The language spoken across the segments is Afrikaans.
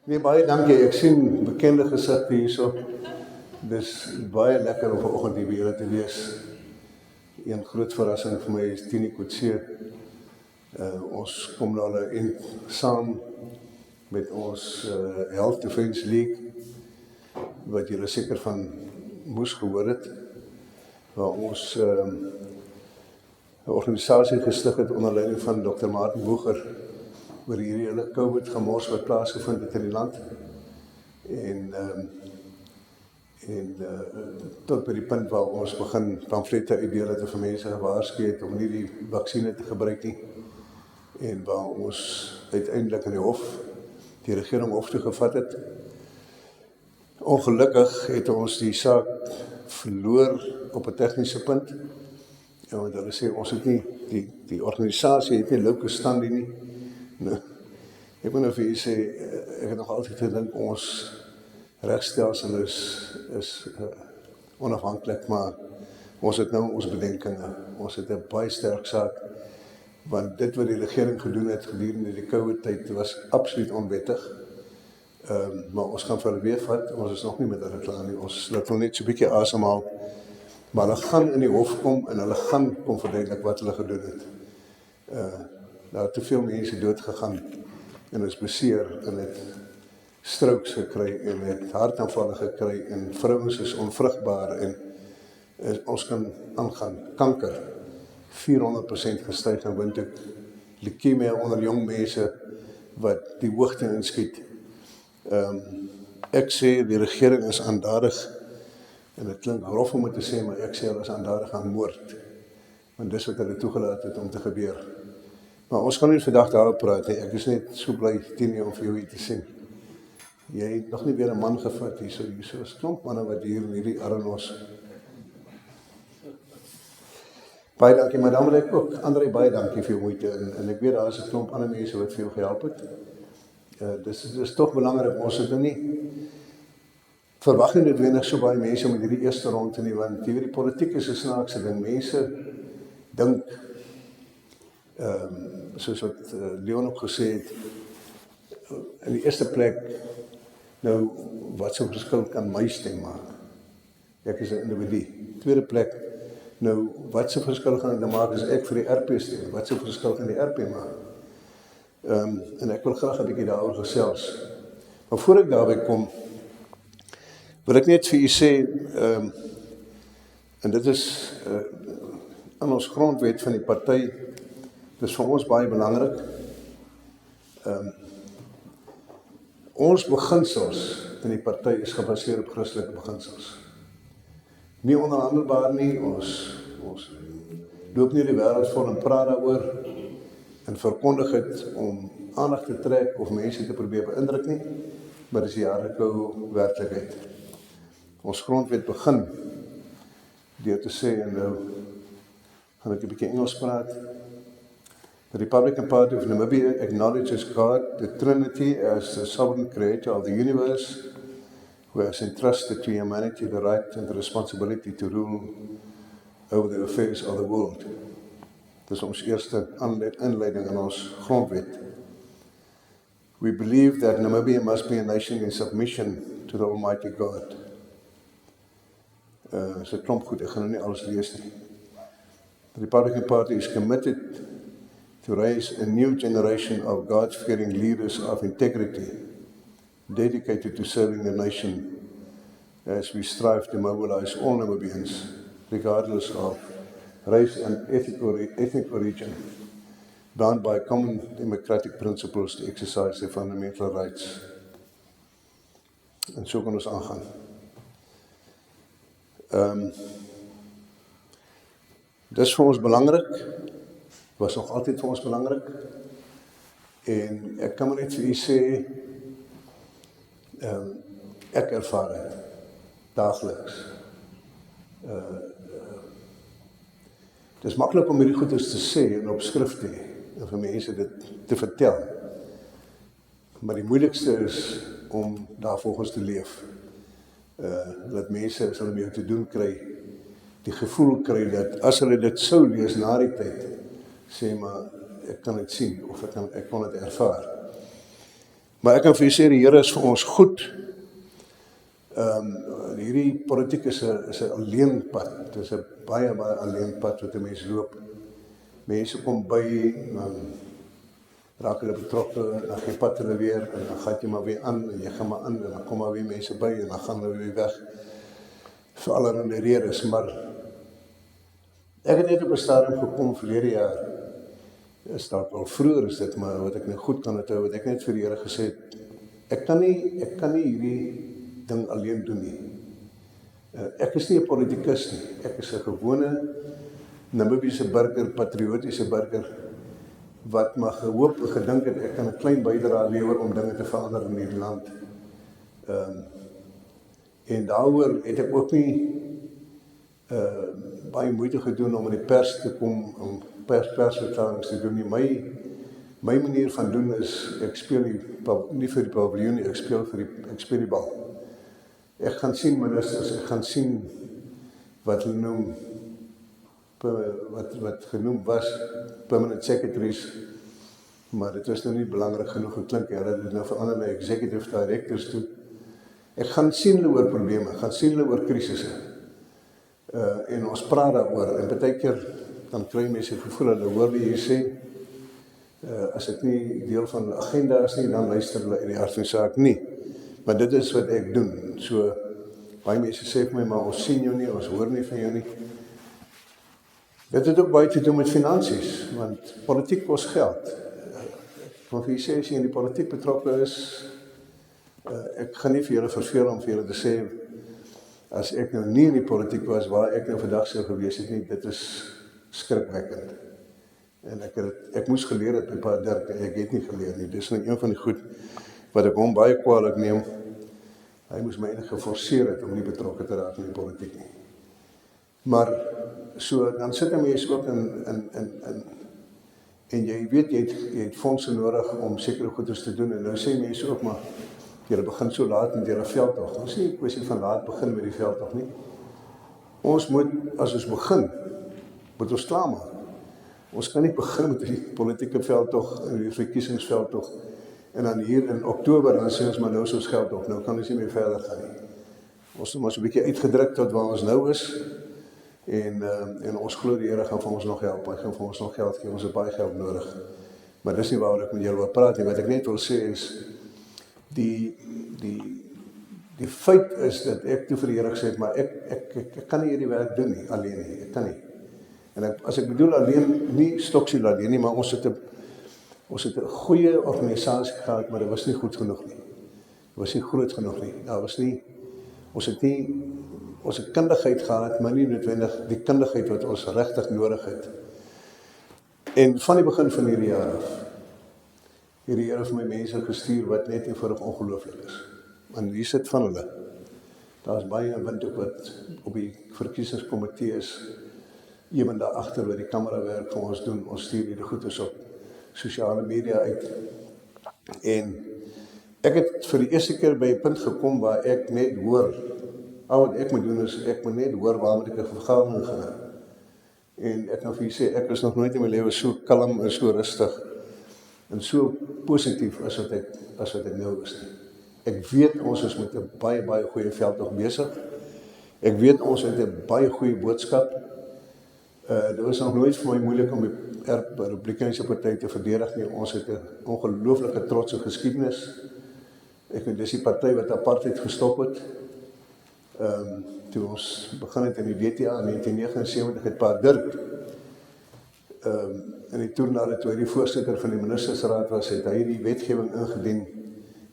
Nee, baie dankie. Ek sien bekende gesigte hierso. Dis baie lekker om vanoggend hier by julle te wees. Een groot verrassing vir my is Tini Kutse. Ons kom nou in saam met ons Health Defence League, wat julle seker van moes gehoor het, waar ons 'n organisasie gestig het onder leiding van Dr. Martin Boeger oor hierdie hele COVID gemors wat plaasgevind het in die land. En tot by die punt waar ons begin pamflette uitdeel het en vir mense gewaarsku het om nie die vaksine te gebruik nie. En waar ons uiteindelik in die hof, die regering hof toe gevat het. Ongelukkig het ons die saak verloor op 'n tegniese punt. En want hulle sê ons het nie, die organisasie het nie locus standi nie. Nou, ek moet nou vir u sê, ek het nog altyd gedink ons regstelsel is onafhanklik, maar ons het nou ons bedenkinge. Ons het 'n baie sterk saak, want dit wat die regering gedoen het gedurende die COVID-tyd was absoluut onwettig. Maar ons gaan vir hulle weer vat, ons is nog nie met hulle klaar nie, ons laat hulle net so 'n bietjie asemhaal. Maar hulle gaan in die hof kom en hulle gaan kom verduidelik wat hulle gedoen het. Daar het te veel mense dood gegaan en is beseer en het strokes gekry en het hartaanvalle gekry en vrouens is onvrugbaar en ons kan aangaan. Kanker 400% gestyg in windhoek. Leukemie onder jong mense wat die hoogte inskiet. Ek sê die regering is aandadig, en dit klink rof om het te sê, maar ek sê hulle is aandadig aan moord, want dis wat hulle toegelaat het om te gebeur. Maar ons kan nie vandag daarop praat nie. Ek is net so bly, Tini, om vir jou hier te sien. Jy het nog nie weer 'n man gevat hierso is klomp manne wat hier in hierdie Arnos. Baie dankie, maar dan wil ek ook, André, baie dankie vir jou moeite, en ek weet daar is 'n klomp ander mense wat vir jou gehelp het. Dis tog belangrik, ons het nou nie verwag nie noodwendig so baie mense met hierdie eerste ronde nie, want die politiek is 'n snaakse ding. Mense dink, soos wat Leon ook gesê het, in die eerste plek, nou, wat so verskil kan my stem maak? Ek is 'n individu. Tweede plek, nou, wat so verskil gaan dit maak as ek vir die RP stem? Wat so verskil kan die RP maak? En ek wil graag 'n bietjie daaroor gesels. Maar voor ek daarby kom, wil ek net vir u sê, en dit is in ons grondwet van die party, dis vir ons baie belangrik. Ons beginsels in die party is gebaseer op Christelike beginsels. Nie onderhandelbaar nie, ons loop nie die wêreld vol en praat daaroor en verkondig het om aandag te trek of mense te probeer beïndruk nie, maar dis die jaarlikou werklikheid. Ons grondwet begin deur te sê, en nou gaan ek 'n bietjie Engels praat. The Republican Party of Namibia acknowledges God, the Trinity, as the sovereign creator of the universe, who has entrusted to humanity the right and the responsibility to rule over the affairs of the world. Dis ons eerste inleiding in ons grondwet. We believe that Namibia must be a nation in submission to the Almighty God. Is 'n klomp goed, ek gaan nou nie alles lees nie. The Republican Party is committed to raise a new generation of God-fearing leaders of integrity, dedicated to serving the nation as we strive to mobilize all Namibians, regardless of race and ethnic origin, bound by common democratic principles to exercise their fundamental rights. En so kan ons aangaan. Dis vir ons belangrik, was nog altyd vir ons belangrik, en ek kan maar net vir u sê, ek ervaar het, daagliks. Dis maklik om hierdie goeders te sê en op skrif te hê, en vir mense dit te vertel, maar die moeilikste is om daarvolgens te leef. Dat mense, as hulle met jou te doen kry, die gevoel kry dat as hulle dit sou lees na die tyd, sê maar, ek kan dit sien, of ek kon dit ervaar. Maar ek kan vir julle sê, die Here is vir ons goed. Hierdie politiek is 'n alleenpad. Dit is 'n baie alleenpad wat 'n mens loop. Mense kom by, dan raak hulle betrokke, dan gee pad hulle weer, en dan gaan jy maar weer aan, en jy gaan maar aan, en dan kom maar weer mense by, en dan gaan hulle weer weg. Vir allerlei redes, maar ek het net op 'n stadium gekom verlede jaar, is dalk al vroeër is dit, maar wat ek nou goed kan onthou, wat ek net vir die Here gesê het, ek kan nie hierdie ding alleen doen nie. Ek is nie 'n politikus nie, ek is 'n gewone Namibiese burger, patriotiese burger, wat maar gehoop en gedink het, ek kan 'n klein bydrae lewer om dinge te verander in hierdie land. En daaroor het ek ook nie baie moeite gedoen om in die pers te kom, om persvertalings te doen nie. My manier van doen is, ek speel nie vir die paviljoen nie, ek speel die bal. Ek gaan sien ministers, ek gaan sien wat hulle noem, wat genoem was, permanent secretaries, maar dit was nou nie belangrik genoeg geklink, hulle het dit nou verander na executive directors toe. Ek gaan sien hulle oor probleme, ek gaan sien hulle oor krisisse, en ons praat daaroor, en baie keer dan kry mense gevoel, hulle hoor wie jy sê, as dit nie deel van die agenda is nie, dan luister hulle in die aard van die saak nie. Maar dit is wat ek doen. So, baie mense sê vir my, maar ons sien jou nie, ons hoor nie van jou nie. Dit het ook baie te doen met finansies, want politiek kos geld. Want vir jy sê, as jy in die politiek betrokke is, ek gaan nie vir julle verveel om vir julle te sê, as ek nou nie in die politiek was, waar ek nou vandag sou gewees het nie, dit is skrikwekkend. En ek moes geleer het by Pa Dirk, en ek het nie geleer nie. Dis nou een van die goed, wat ek hom baie kwaadlik neem. Hy moes my eintlik geforseer het om nie betrokke te raak in die politiek nie. Maar, so, dan sit 'n mens ook en jy weet, jy het fondse nodig om sekere goeders te doen, en nou sê mense ook, maar julle begin so laat met julle veldtog. Ons is nie 'n kwessie van laat begin met die veldtog nie. Ons moet, as ons begin, moet ons klaarmaak. Ons kan nie begin met die politieke veldtog, en die verkiesingsveldtog, en dan hier in Oktober, dan sê ons maar nou is ons geld op, nou kan ons nie meer verder gaan nie. Ons het ons 'n bietjie uitgedruk tot waar ons nou is, en ons glo die Here gaan vir ons nog help, hy gaan vir ons nog geld gee, ons het baie geld nodig. Maar dis nie waaroor ek met julle wil praat nie. Wat ek net wil sê is, die feit is dat ek toe vir die Here gesê het, maar ek kan nie hierdie werk doen nie, alleen nie, ek kan nie. En as ek bedoel alleen, nie Stoksiel alleen nie, maar ons het 'n goeie organisasie gehad, maar dit was nie goed genoeg nie. Dit was nie groot genoeg nie. Ons het kundigheid gehad, maar nie noodwendig die kundigheid wat ons regtig nodig het. En van die begin van hierdie jaar af, hierdie Here vir my mense gestuur wat net eenvoudig ongelooflik is. En hier sit van hulle. Daar is baie wind ook wat op die verkiesingskomitee is, iemand daar agter wat die kamerawerk vir ons doen. Ons stuur hierdie goeders op sosiale media uit. En ek het vir die eerste keer by 'n punt gekom waar ek net hoor, al wat ek moet doen is, ek moet net hoor waar moet ek 'n vergadering gaan. En ek kan vir julle sê, ek is nog nooit in my lewe so kalm en so rustig en so positief as wat ek nou is. Ek weet ons is met 'n baie goeie veldtog besig. Ek weet ons het 'n baie goeie boodskap. Dit was nog nooit vir my moeilik om die Republikeinse party te verdedig nie. Ons het 'n ongelooflike trotse geskiedenis. Ek weet dis die party wat apartheid gestop het. Toe ons begin het in die WTA in 1979 het Pa Dirk in die toernade toe hy die voorsitter van die ministersraad was, het hy die wetgewing ingedien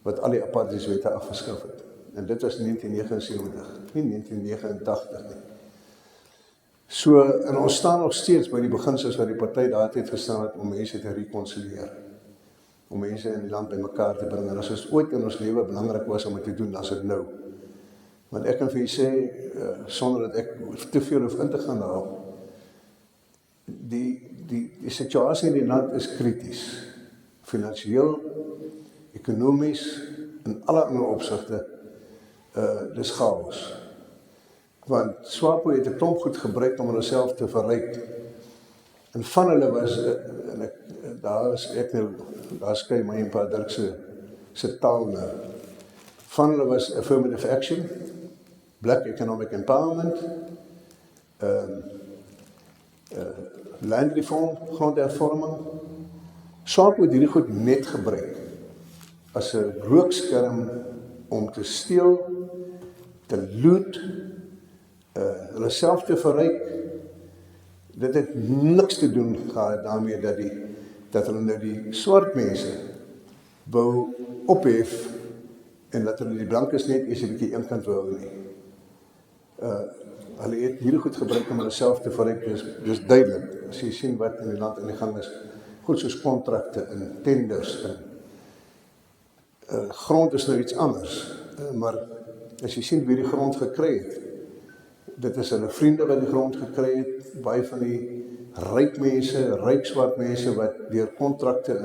wat al die apartheidswette afgeskaf het. En dit was 1979, nie 1989 nie. So, en ons staan nog steeds by die beginsels wat die party daardie gestaan het om mense te reconcilieer, om mense in die land by mekaar te bring. En as ons ooit in ons lewe belangrik was om dit te doen, dan is dit nou. Want ek kan vir julle sê, sonder dat ek te veel hoef in te gaan daarop, die situasie in die land is krities. Finansieel, ekonomies, in alle ander opsigte, dis chaos. Want SWAPO het 'n klomp goed gebruik om hulle self te verryk. En van hulle was, daar skei my en Pa Dirk se se taal nou. Van hulle was affirmative action, black economic empowerment, land reform, grondhervorming. SWAPO het hierdie goed net gebruik as 'n rookskerm om te steel, te loot, hulle self te verryk. Dit het niks te doen gehad daarmee dat hulle nou die swart mense wou ophef en dat hulle die blankes net eers 'n bietjie eenkant wou hou nie. Hulle het hierdie goed gebruik om hulle self te verryk, dis duidelik. As jy sien wat in die land in die gang is, goed soos kontrakte en tenders en grond is nou iets anders, maar as jy sien wie die grond gekry het, dit is hulle vriende wat die grond gekry het, baie van die ryk mense, ryk swart mense wat deur kontrakte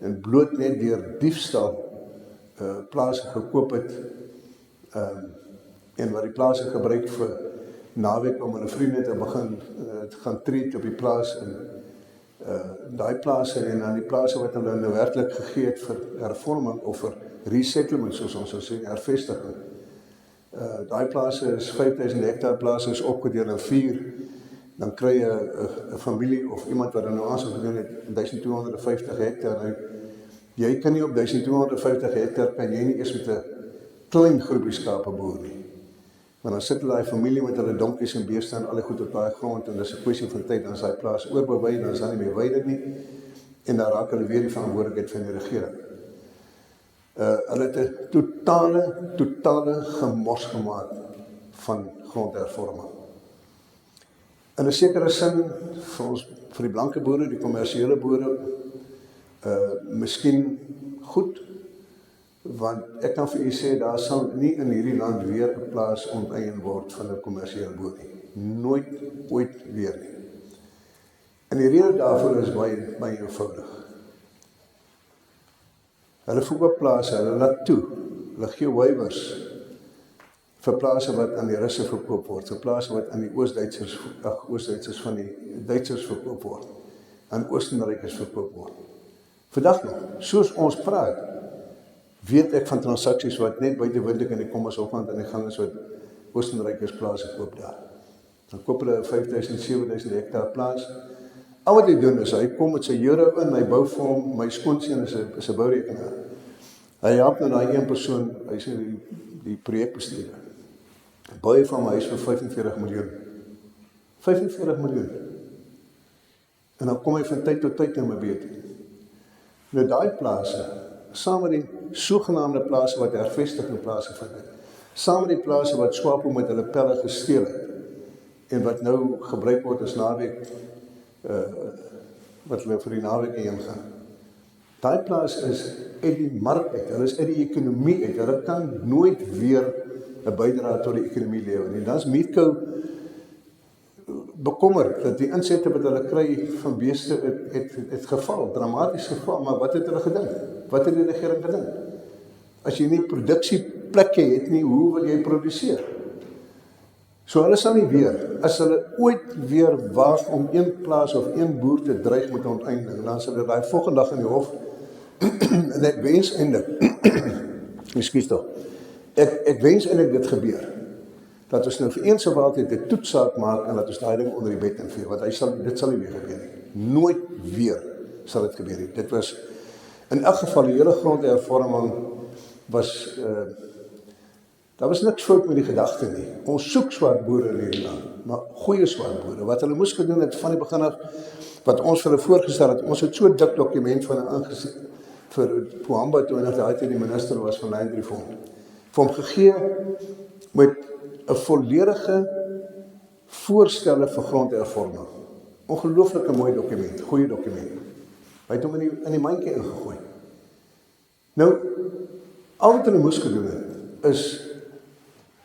en bloot net deur diefstal plase gekoop het, en wat die plase gebruik vir naweek om hulle vriende te begin te gaan treat op die plaas en daai plase en dan die plase wat hulle nou werklik gegee het vir hervorming of vir resettlement, soos ons sou sê, hervestiging. Daai plase is 5000 hektaar plase is opgedeel in 4, dan kry jy 'n familie of iemand wat nou aansoek gedoen het 1250 hektaar. Nou, jy kan nie op 1250 hektaar kan jy nie eers met 'n klein groepie skape boer nie. Maar dan sit hulle daai familie met hulle donkies en beeste en alle goed op daai grond en dis 'n kwessie van tyd dan is daai plaas oorbewei, dan is dan nie meer weide nie en dan raak hulle weer die verantwoordelikheid van die regering. Hulle het 'n totale gemors gemaak van grondhervorming. In 'n sekere sin vir die blanke boere, die kommersiële boere, miskien goed, want ek kan vir u sê, daar sal nie in hierdie land weer 'n plaas onteien word van 'n kommersiële boer nie. Nooit, ooit weer nie. En die rede daarvoor is baie eenvoudig. Hulle verkoop plase, hulle laat toe, hulle gee waivers vir plase wat aan die Russe verkoop word, vir plase wat aan die Oos-Duitsers van die Duitsers verkoop word, aan Oostenrykers verkoop word. Vandag nog, soos ons praat, weet ek van transaksies wat net buite Windhoek in die Kommershoekland in die gang is wat Oostenrykers plase koop daar. Dan koop hulle 5000, 7000 hektaar plaas. Al wat hy doen is, hy kom met sy euro in, hy bou vir hom, my skoonseun is 'n bourekenaar. Hy help nou daai een persoon, hy is die projekbestuurder. Bou van my huis vir 45 miljoen. 45 miljoen. En dan kom hy van tyd tot tyd na my weet. Nou daai plase, saam met die sogenaamde plase wat hervestigde plase vind het, saam met die plase wat SWAPO met hulle pelle gesteel het, en wat nou gebruik word as naweek, wat hulle vir die naweek heen gaan. Daai plaas is uit die mark uit, hulle is uit die ekonomie uit, hulle kan nooit weer 'n bydrae tot die ekonomie lewer nie. Dan is Metco bekommer dat die insette wat hulle kry van beeste het geval, dramaties geval, maar wat het hulle gedink? Wat het die regering gedink? As jy nie produksieplekke het nie, hoe wil jy produseer? So hulle sal nie weer, as hulle ooit weer waag om een plaas of een boer te dreig met 'n onteiening, dan sal hulle daai volgende dag in die hof en ek wens eintlik ekskuus tog. Ek wens eintlik dit gebeur. Dat ons nou vir eens en vir altyd 'n toetsaak maak en dat ons daai ding onder die bed invee, want dit sal nie weer gebeur nie. Nooit weer sal dit gebeur nie. Dit was in elk geval die hele grondhervorming was daar was niks fout met die gedagte nie. Ons soek swart boere in hierdie land, maar goeie swart boere. Wat hulle moes gedoen het van die begin af, wat ons vir hulle voorgestel het, ons het so dik dokument van hulle aangesien vir Pohamba toe en daai die minister was van land reform. Vir hom gegee met 'n volledige voorstelle vir grondhervorming. Ongelooflike mooi dokument, goeie dokument. Hy het hom in die mandjie ingegooi. Nou, al wat hulle moes gedoen het, is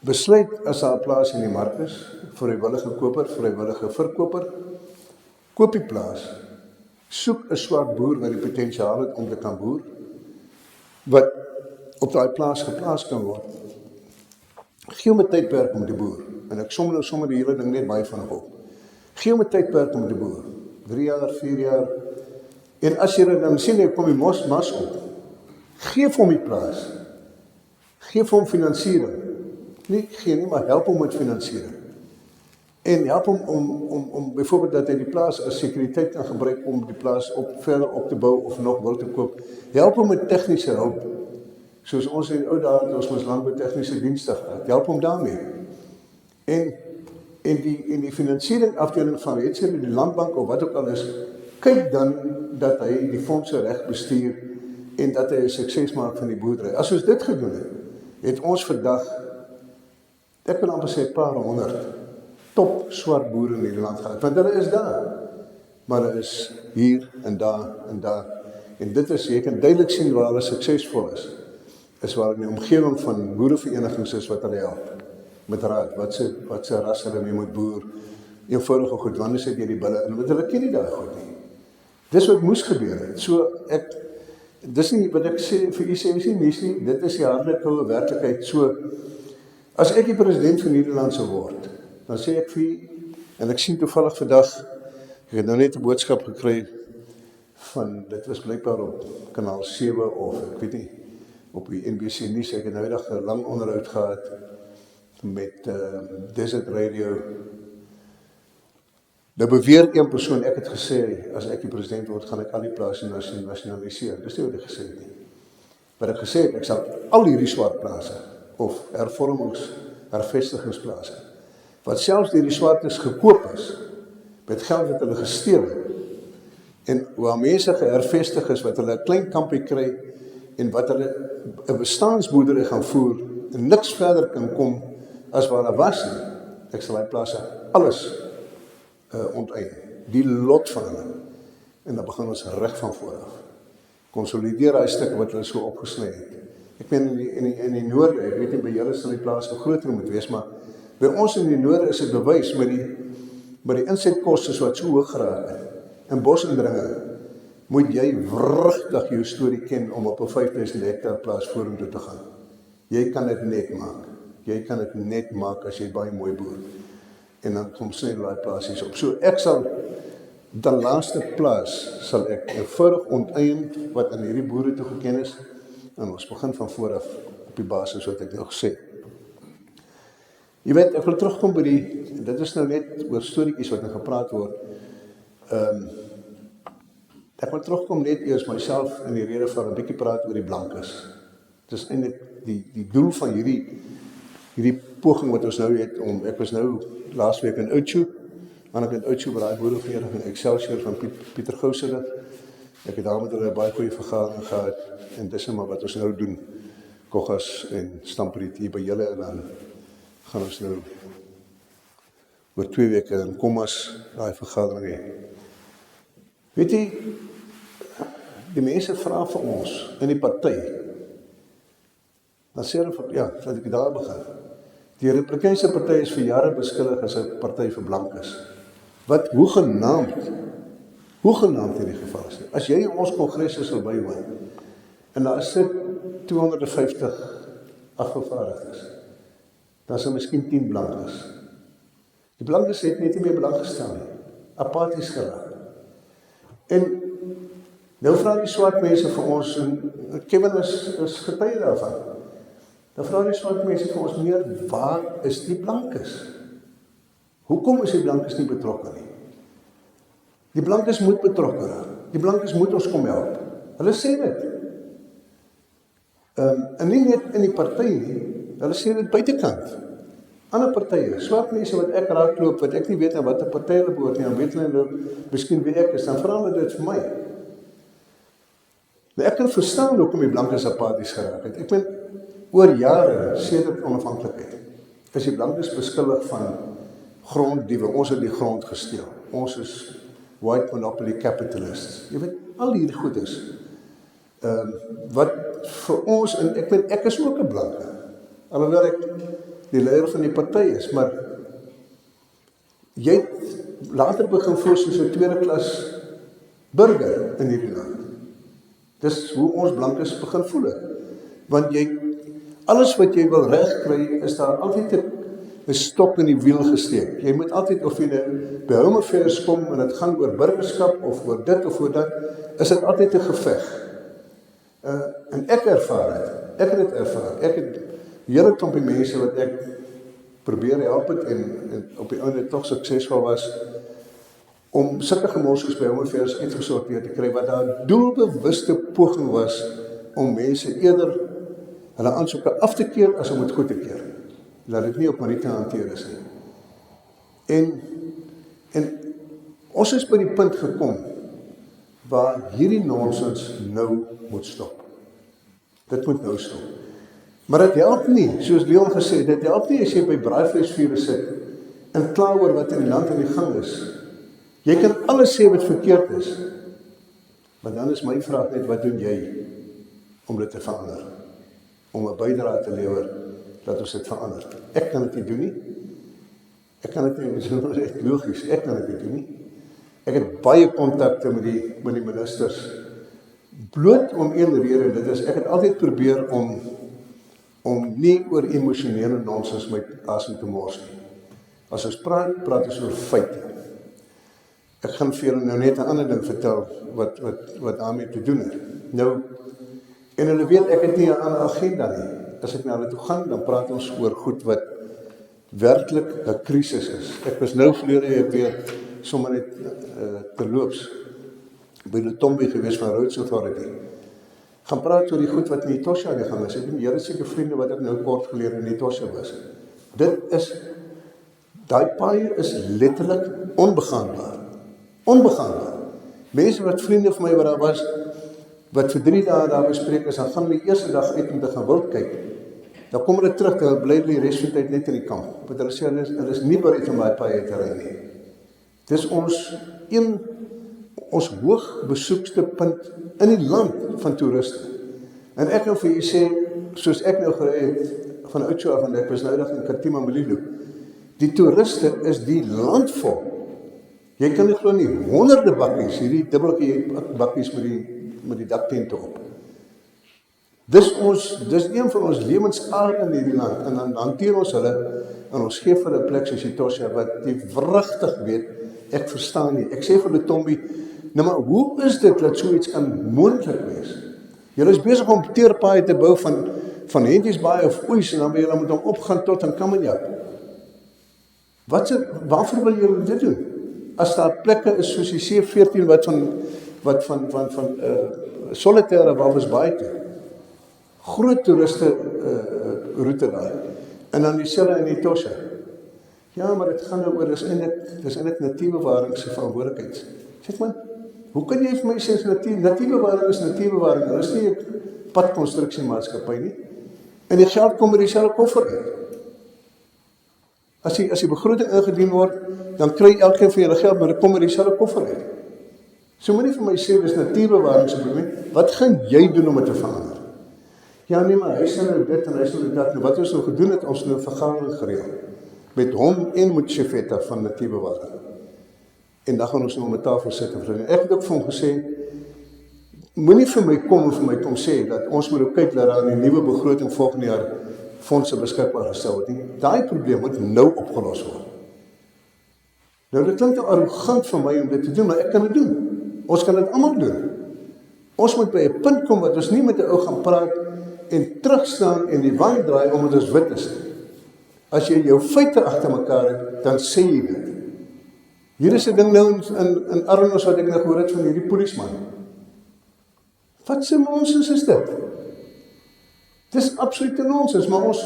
besluit as daar 'n plaas in die mark is, vrywillige koper, vrywillige verkoper, koop die plaas, soek 'n swart boer wat die potensiaal het om te kan boer, wat op daai plaas geplaas kan word. Gee hom 'n tydperk om te boer, en ek som die hele ding net baie van op. Gee hom 'n tydperk om te boer, 3 jaar, 4 jaar, en as jy dan sien, kom die mas op, Geef hom die plaas. Geef hom finansiering. Nie gee nie, maar help hom met finansiering. En help hom om byvoorbeeld dat hy die plaas as sekuriteit kan gebruik om die plaas verder op te bou of nog wil te koop. Help hom met tegniese hulp. Soos ons in die ou dae het ons landbou tegniese dienste gehad. Help hom daarmee. En die finansiering afdeling van die landbank of wat ook al is, kyk dan dat hy die fondse reg bestuur en dat hy 'n sukses maak van die boerdery. As ons dit gedoen het ons vandag, ek kan amper sê paar 100 top swart boere in die land gehad, want hulle is daar, maar hulle is hier en daar en daar, en dit is, jy kan duidelik sien waar hulle suksesvol is waar in die omgewing van boereverenigings is wat hulle help, met raad, wat se ras hulle mee moet boer, eenvoudige goed, wanneer sit jy die bulle in, want hulle ken nie daai goed nie. Dis wat moes gebeur het, so dis nie wat ek sê, vir u sê nie, dit is die harde koue werklikheid, so, as ek die president van Nederland sou word, dan sê ek vir u, en ek sien toevallig vandag, ek het nou net 'n boodskap gekry, van, dit was blykbaar op kanaal 7, of ek weet nie, op die NBC Nuus, ek het nou eendag 'n lang onderhoud gehad, met Desert Radio. Nou beweer een persoon, ek het gesê, as ek die president word, gaan ek al die plase nasionaliseer. Dis nie wat ek gesê het nie. Wat ek gesê het, ek sal al hierdie swart plase, of hervestigingsplase, wat selfs deur die swartes gekoop is, met geld wat hulle gesteel het, en waar mense gehervestig is, wat hulle 'n klein kampie kry, en wat hulle 'n bestaansboerdery gaan voer, en niks verder kan kom, as waar hulle was nie, ek sal die plase alles onteien, die lot van hulle, en dan begin ons reg van vooraf, konsolideer die stukke wat hulle so opgesny het. Ek meen in die noorde, ek weet nie by julle sal die plase groter moet wees, maar by ons in die noorde is dit bewys met die insetkostes wat so hoog geraak het, en bosindringe, moet jy wrigtig jou storie ken om op 'n 5000 hektaar plaas vorentoe te gaan. Jy kan dit net maak. Jy kan dit net maak as jy baie mooi boer. En dan kom sny daai plasies op. So ek sal die laaste plaas sal ek eenvoudig onteien wat aan hierdie boere toegeken is, en ons begin van vooraf op die basis wat ek nou gesê. Jy weet, ek wil terugkom by dit is nou net oor storieetjies wat nou gepraat word. Ek wil terugkom net eers myself in die rede van 'n bietjie praat oor die blankes. Dit is eintlik die doel van hierdie poging wat ons nou het ek was nou laasweek in Oudtshoorn, aan ek in Oudtshoorn by daai boerevereniging Excelsior van Pieter Gouwse. Ek het daar met hulle baie goeie vergadering gehad, en dis maar wat ons nou doen, Koggas en Stampriet hier by julle, en dan gaan ons nou oor 2 weke in Kommas daai vergadering hê. Weet jy, die mense vra vir ons in die party, dan sê hulle van, ja, laat ek daar begin. Die Republikeinse party is vir jare beskuldig as 'n party vir blankes. Wat hoegenaamd in die geval is. As jy ons kongresse sal bywoon, en daar sit 250 afgevaardigdes, dan is miskien 10 blankes. Die blankes het net nie meer belang gestel nie. Apaties geraak. En nou vra die swart mense vir ons, en Kevin is getuie daarvan, dan vra die swart mense vir ons, meneer, waar is die blankes? Hoekom is die blankes nie betrokke nie? Die blankes moet betrokke raak. Die blankes moet ons kom help. Hulle sê dit. En nie net in die party nie, hulle sê dit buitekant. Ander partye, swart mense wat ek raakloop, wat ek nie weet aan watter party hulle behoort nie, dan weet hulle nou, miskien wie ek is, dan vra hulle dit vir my. Maar ek kan verstaan hoekom die blankes apaties geraak het. Ek meen, oor jare, sedert onafhanklikheid, is die blankes beskuldig van gronddiewe, ons het die grond gesteel, ons is white monopoly capitalists, jy weet, al hierdie goed is, wat vir ons, en ek is ook 'n blanke, alhoewel ek die leier van die party is, maar jy het later begin voel soos 'n tweede klas burger in hierdie land. Dis hoe ons blankes begin voel het, want alles wat jy wil regkry, is daar altyd 'n stok in die wiel gesteek. Jy moet altyd, of jy by Home Affairs kom, en het gaan oor burgerskap, of oor dit, of oor dat, is dit altyd 'n geveg. En ek ervaar het. Ek het dit ervaar. Ek het hele klompie mense wat ek probeer help het en op die einde toch suksesvol was om sulke gemorses by hom vers uitgesorteer te kry, wat daar doelbewuste poging was om mense eerder hulle aansoeke af te keer as om het goed te keer. Dat dit nie op manier te hanteer is nie. En ons is by die punt gekom waar hierdie nonsens nou moet stop. Dit moet nou stop. Maar dit help nie, soos Leon gesê het, dit help nie as jy by braaivleisvuure sit en kla oor wat in die land aan die gang is. Jy kan alles sê wat verkeerd is, maar dan is my vraag net, wat doen jy om dit te verander? Om 'n bydrae te lewer dat ons dit verander. Ek kan dit nie doen nie. Ek kan dit nie, dit is echt logies, ek kan dit nie doen nie. Ek het baie kontakte met die ministers, bloot om een rede, dit is, ek het altyd probeer om nie oor emosionele nonsens met asem te mors nie. As ons praat ons oor feite. Ek gaan vir julle nou net 'n ander ding vertel, wat daarmee te doen het. Nou, en hulle weet, ek het nie 'n ander agenda nie. As ek na hulle toe gaan, dan praat ons oor goed wat werklik 'n krisis is. Ek was nou verlede weer sommer net terloops by die Tombi gewees van Roads Authority. Gaan praat oor die goed wat in Etosha aan die gang is. Ek het julle seker vriende wat ek nou kort gelede in Etosha was. Daai paai is letterlik onbegaanbaar. Onbegaanbaar. Mense wat vriende van my wat daar was, wat vir 3 dae daar bespreek is, dan gaan hulle die eerste dag uit om te gaan wild kyk. Dan kom hulle terug, hulle bly die res van die tyd net in die kamp. Want hulle sê, hulle is nie bereid om daai paai te ry nie. Dis ons hoog besoekste punt in die land van toeriste. En ek wil vir julle sê, soos ek nou gery het van Oudtshoorn af, en ek was nou in Katima Mulilo, die toeriste is die land vol. Jy kan nie glo nie, honderde bakkies, hierdie dubbeltjie bakkies met die daktente op. Dis een van ons lewensaarde in hierdie land, en dan hanteer ons hulle, en ons geef hulle 'n plek soos Etosha, wat die wragtig weet, ek verstaan nie. Ek sê vir die Tombi, nou maar, hoe is dit dat so iets kan moontlik wees? Julle is besig om teerpaaie te bou van Hentjiesbaai of Oos, en dan wil julle met hom opgaan tot aan Kamiap. Waarvoor wil julle dit doen? As daar plekke is soos die C14 wat van solitaire Walvisbaai toe. Groot toeriste route daar. En dan dieselfde in Etosha. Ja, maar dit gaan nou oor, dis eintlik natuurbewaring se verantwoordelikheid. Sê man, hoe kan jy vir my sê natuurbewaring is natuurbewaring? Dit is nie 'n padkonstruksiemaatskappy nie. En die geld kom uit dieselfde koffer uit. As die begroting ingedien word, dan kry elkeen van julle geld, maar dit kom uit dieselfde koffer uit. So moenie vir my sê dis natuurbewaring se probleem. Wat gaan jy doen om dit te verander? Ja nee, maar hy sê nou dit en hy sê nou dat. Nou, wat ons nou gedoen het, ons nou 'n vergadering gereël met hom en met Chefetta van natuurbewaring. En dan gaan ons nou om 'n tafel sit en vriende. Ek het ook vir hom gesê, moenie vir my kom sê dat ons moet ook kyk dat daar in die nuwe begroting volgende jaar fondse beskikbaar gestel word nie. Daai probleem moet nou opgelos word. Nou dit klink nou arrogant van my om dit te doen, maar ek kan dit doen. Ons kan dit almal doen. Ons moet by 'n punt kom wat ons nie met 'n ou gaan praat en terugstaan en die wang draai omdat ons wit is. As jy jou feite agter mekaar het, dan sê jy dit. Hier is 'n ding nou in Arnos wat ek nou gehoor het van hierdie polisman. Wat se nonsens is dit? Dis absolute nonsens, maar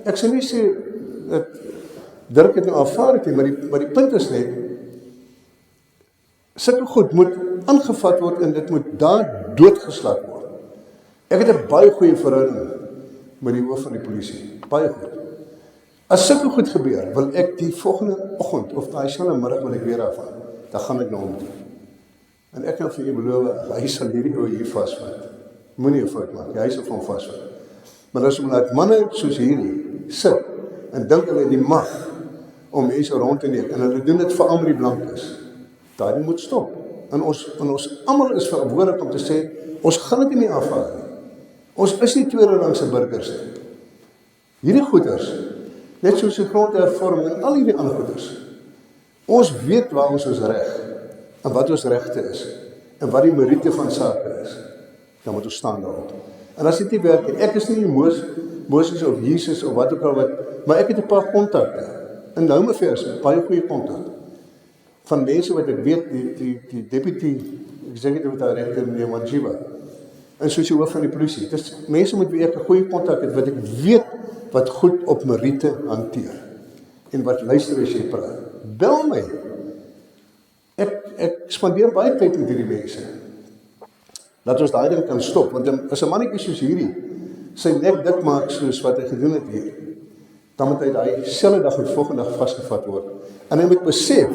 ek sê nie sê dat Dirk het nou aanvaar het nie, maar die punt is net, sulke goed moet aangevat word en dit moet daar doodgeslag word. Ek het 'n baie goeie verhouding met die hoof van die polisie, baie goed. As sulke goed gebeur, wil ek die volgende oggend of daai selfde middag wil ek weer af, dan gaan ek na hom toe. En ek kan vir u beloof, hy sal hierdie ou hier vasvat. Moenie 'n fout maak, hy sal hom vasvat. Maar as omdat manne soos hierdie sit en dink hulle die mag om mense rond te neem en hulle doen dit veral met die blankes, daai moet stop. En ons almal is verantwoordelik om te sê, ons gaan dit nie aanvaar nie. Ons is nie tweederangse burgers nie. Hierdie goeders, net soos die grondhervorming en al hierdie ander goeders. Ons weet waar ons is reg en wat ons regte is en wat die meriete van sake is. dan moet ons staan daarop. En as dit nie werk nie, ek is nie Moses of Jesus of wat ook al maar ek het 'n paar kontakte. In Nouwevers, baie goeie kontak. Van mense wat ek weet, die deputy executive director, meneer Manjiva, en soos die hoof van die polisie. Dis mense met wie ek 'n goeie kontak het, wat ek weet wat goed op meriete hanteer. En wat luister as jy praat. Bel my. Ek spandeer baie tyd met hierdie mense. Laat ons daai ding kan stop, want as 'n mannetjie soos hierdie sy nek dik maak soos wat hy gedoen het hier, dan moet hy daai selfde dag en volgende dag vasgevat word. En hy moet besef,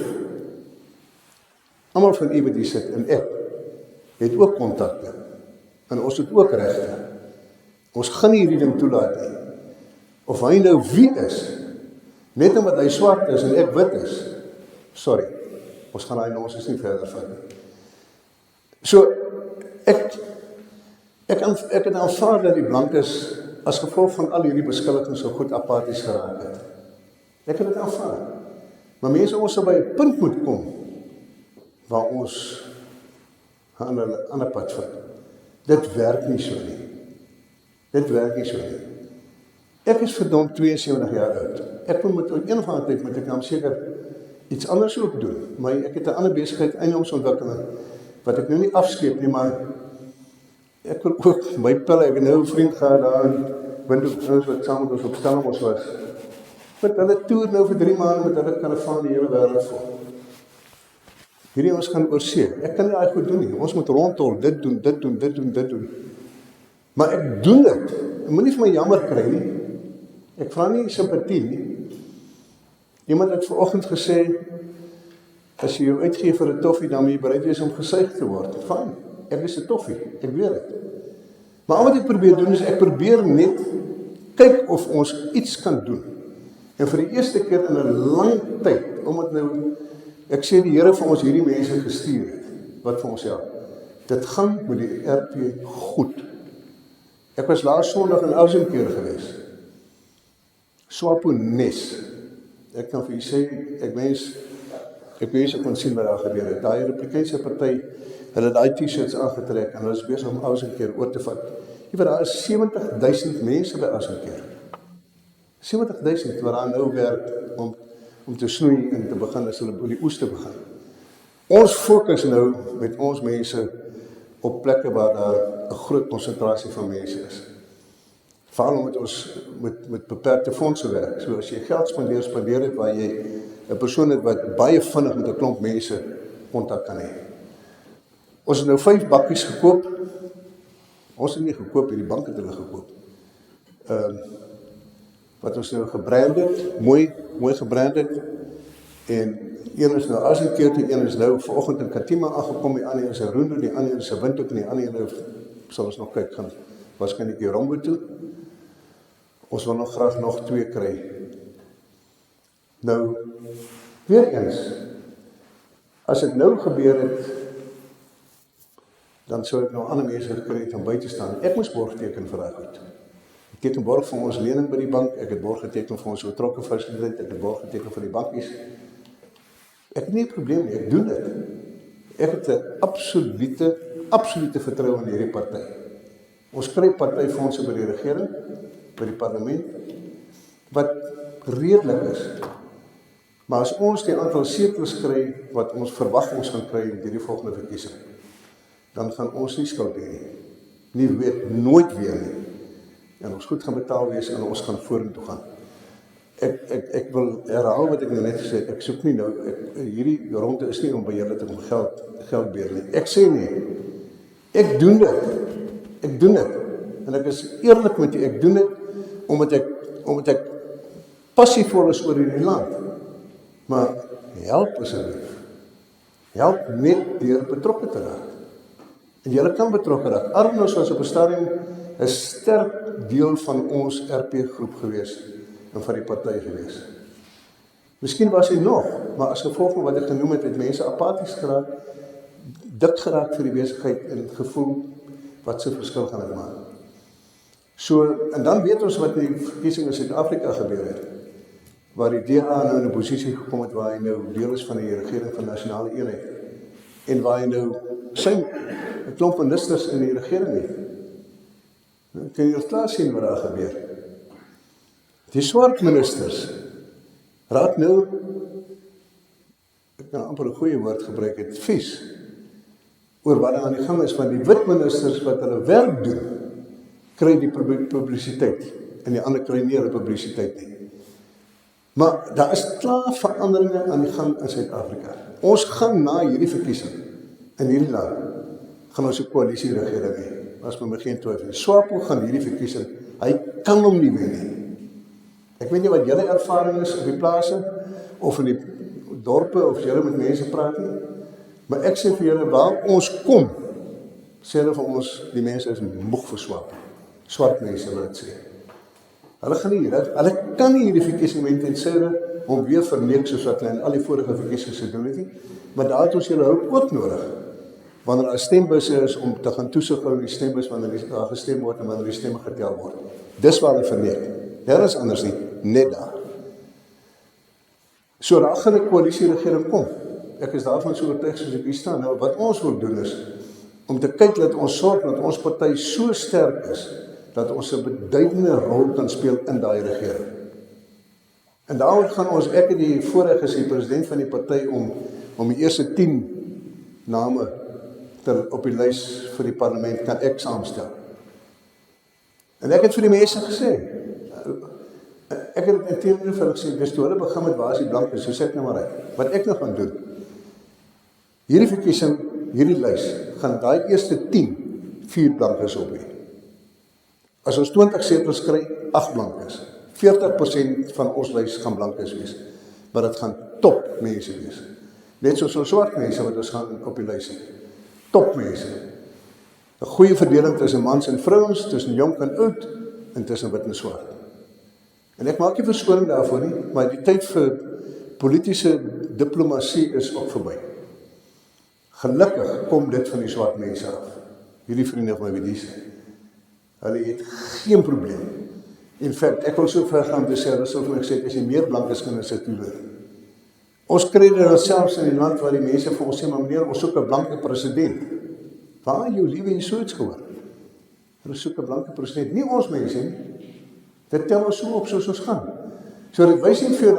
almal van u wat hier sit en ek het ook kontakte. En ons het ook regte. Ons gaan nie hierdie ding toelaat nie. Of hy nou wie is, net omdat hy swart is en ek wit is, sorry, ons gaan daai nonsens nie verder vat nie. So, ek het aanvaar dat die blankes as gevolg van al hierdie beskuldigings so goed apaties geraak het. Ek het dit aanvaar. Maar mense, ons sal by 'n punt moet kom waar ons 'n ander pad vat. Dit werk nie so nie. Dit werk nie so nie. Ek is verdomd 72 jaar oud. Ek moet op een of ander tyd moet ek nou seker iets anders ook doen. Maar ek het 'n ander besigheid, eiendomsontwikkeling, wat ek nou nie afskeep nie, maar ek wil ook my pille, ek het nou 'n vriend gehad daar in Windhoek, wat saam met ons op Stellenbosch was. Met hulle toer nou vir 3 maande met hulle karavaan die hele wêreld vol. Hierdie ons gaan oorsee. Ek kan nie daai goed doen nie. Ons moet rondtol, dit doen. Maar ek doen dit. Ek moet nie vir my jammer kry nie. Ek vra nie simpatie nie. Iemand het vanoggend gesê, as jy jou uitgee vir 'n toffie, dan moet jy bereid wees om gesuig te word. Fyn, ek is 'n toffie, ek weet dit. Maar al wat ek probeer doen is, ek probeer net kyk of ons iets kan doen. En vir die eerste keer in 'n lang tyd, omdat nou, ek sê die Here vir ons hierdie mense gestuur het, wat vir ons help. Dit gaan met die RP goed. Ek was laas Sondag in Ausenkeer gewees. Swapones. Ek kan vir u sê, ek wens ek kon sien wat daar gebeur het. Daai Republikeinse party, hulle het daai T-shirts aangetrek en hulle is besig om Ausenkeer oor te vat. Jy weet, daar is 70,000 mense by Ausenkeer. 70,000 wat daar nou werk om te snoei en te begin as hulle by die oes te begin. Ons fokus nou met ons mense op plekke waar daar 'n groot konsentrasie van mense is. Veral omdat ons met beperkte fondse werk. So as jy geld spandeer het waar jy 'n persoon het wat baie vinnig met 'n klomp mense kontak kan hê. Ons het nou 5 bakkies gekoop. Ons het nie gekoop, hierdie bank het hulle gekoop. Wat ons nou gebrand het, mooi gebrand het. En een is nou Ausenkeer toe, een is nou vanoggend in Katima aangekom, die ander is in Roendo, die ander is in Windhoek en die ander nou sal ons nog kyk gaan waarskynlik die Rombo toe. Ons wil nog graag nog 2 kry. Nou, weer eens, as dit nou gebeur het, dan sou ek nou ander mense gekry het om by te staan. Ek moes borg teken vir daai goed. Ek teken borg vir ons lening by die bank, ek het borg geteken vir ons betrokke fasiliteit, ek het borg geteken vir die bankies. Ek het nie 'n probleem nie, ek doen dit. Ek het 'n absolute vertroue in hierdie party. Ons kry partyfondse by die regering, by die parlement, wat redelik is. Maar as ons die aantal setels kry, wat ons verwag ons gaan kry in hierdie volgende verkiesing, dan gaan ons nie skuld hê nie. Nie weet, nooit weer nie. En ons goed gaan betaal wees en ons gaan vorentoe gaan. Ek wil herhaal wat ek nou net gesê het, ek soek nie nou, hierdie ronde is nie om by julle te kom geld beer nie. Ek sê nie, ek doen dit, en ek is eerlik met u, ek doen dit, omdat ek passievol is oor hierdie land, maar help asseblief, help net deur betrokke te raak, en julle kan betrokke raak. Arnos was op 'n stadium 'n sterk deel van ons RP groep gewees, en van die party gewees. Miskien was hy nog, maar as gevolg van wat ek genoem het mense apaties geraak, dik geraak vir die besigheid en gevoel wat se verskil gaan dit maak. So, en dan weet ons wat in die verkiesing in Suid-Afrika gebeur het, waar die DA nou in 'n posisie gekom het waar hy nou deel is van die regering van nasionale eenheid, en waar hy nou 'n klomp ministers in die regering nie. Kan jy klaar sien wat daar gebeur? Die swart ministers raak nou, ek kan amper 'n goeie woord gebruik het, vies, oor wat daar aan die gang is, van die wit ministers wat hulle werk doen, kry die publisiteit, en die ander kry nie hulle publisiteit nie. Maar daar is klaar veranderinge aan die gang in Suid-Afrika. Ons gaan na hierdie verkiesing, in hierdie land, gaan ons 'n koalisieregering hê. As my geen twyfel. SWAPO gaan hierdie verkiesing, hy kan hom nie wen nie. Ek weet nie wat julle ervaring is op die plase, of in die dorpe, of julle met mense praat nie, maar ek sê vir julle, waar ons kom, sê hulle vir ons, die mense is moeg vir SWAPO. Swart mense wil dit sê. Hulle gaan nie, hulle kan nie hierdie verkiesing wen tensy om weer verneek soos wat hulle in al die vorige verkiesings gedoen het nie, maar daar het ons julle hulp ook nodig. Wanneer daar stembusse is om te gaan toesig hou in die stembus wanneer daar gestem word en wanneer die stemme getel word. Dis waar hulle verneek. Daar is anders nie, net daar. So daar gaan 'n koalisieregering kom. Ek is daarvan so oortuig soos ek hier staan. Nou wat ons wil doen is om te kyk dat ons sorg dat ons party so sterk is dat ons 'n beduidende rol kan speel in daai regering. En daaroor gaan ons, ek het die voorreg as die president van die party om die eerste 10 name op die lys vir die parlement kan ek saamstel. En ek het vir die mense gesê, ek het in teenoor vir hulle gesê, dis toe hulle begin met waar is die blankes, so sê ek nou maar uit, wat ek nou gaan doen, hierdie verkiesing, hierdie lys, gaan daai eerste 10, 4 blankes op hê. As ons 20 setels kry, 8 blankes. 40% van ons lys gaan blankes wees. Maar dit gaan top mense wees. Net soos ons swart mense wat ons gaan op die lys hê. Top mense. 'n Goeie verdeling tussen mans en vrouens, tussen jong en oud, en tussen wit en swart. En ek maak nie verskoning daarvoor nie, maar die tyd vir politieke diplomatie is ook verby. Gelukkig kom dit van die swart mense af. Hierdie vriende van my wie sê. Hulle het geen probleem. In feite, ek wil so ver gaan te sê, hulle sal vir my gesê, as jy meer blankes kan as ek toeleer. Ons kry dit selfs in die land waar die mense vir ons sê, maar meneer, ons soek 'n blanke president. Waar jou liewe jy so iets gehoor? Hulle soek 'n blanke president, nie ons mense nie. Dit tel ons so op soos ons gaan. So dit wys net vir jou,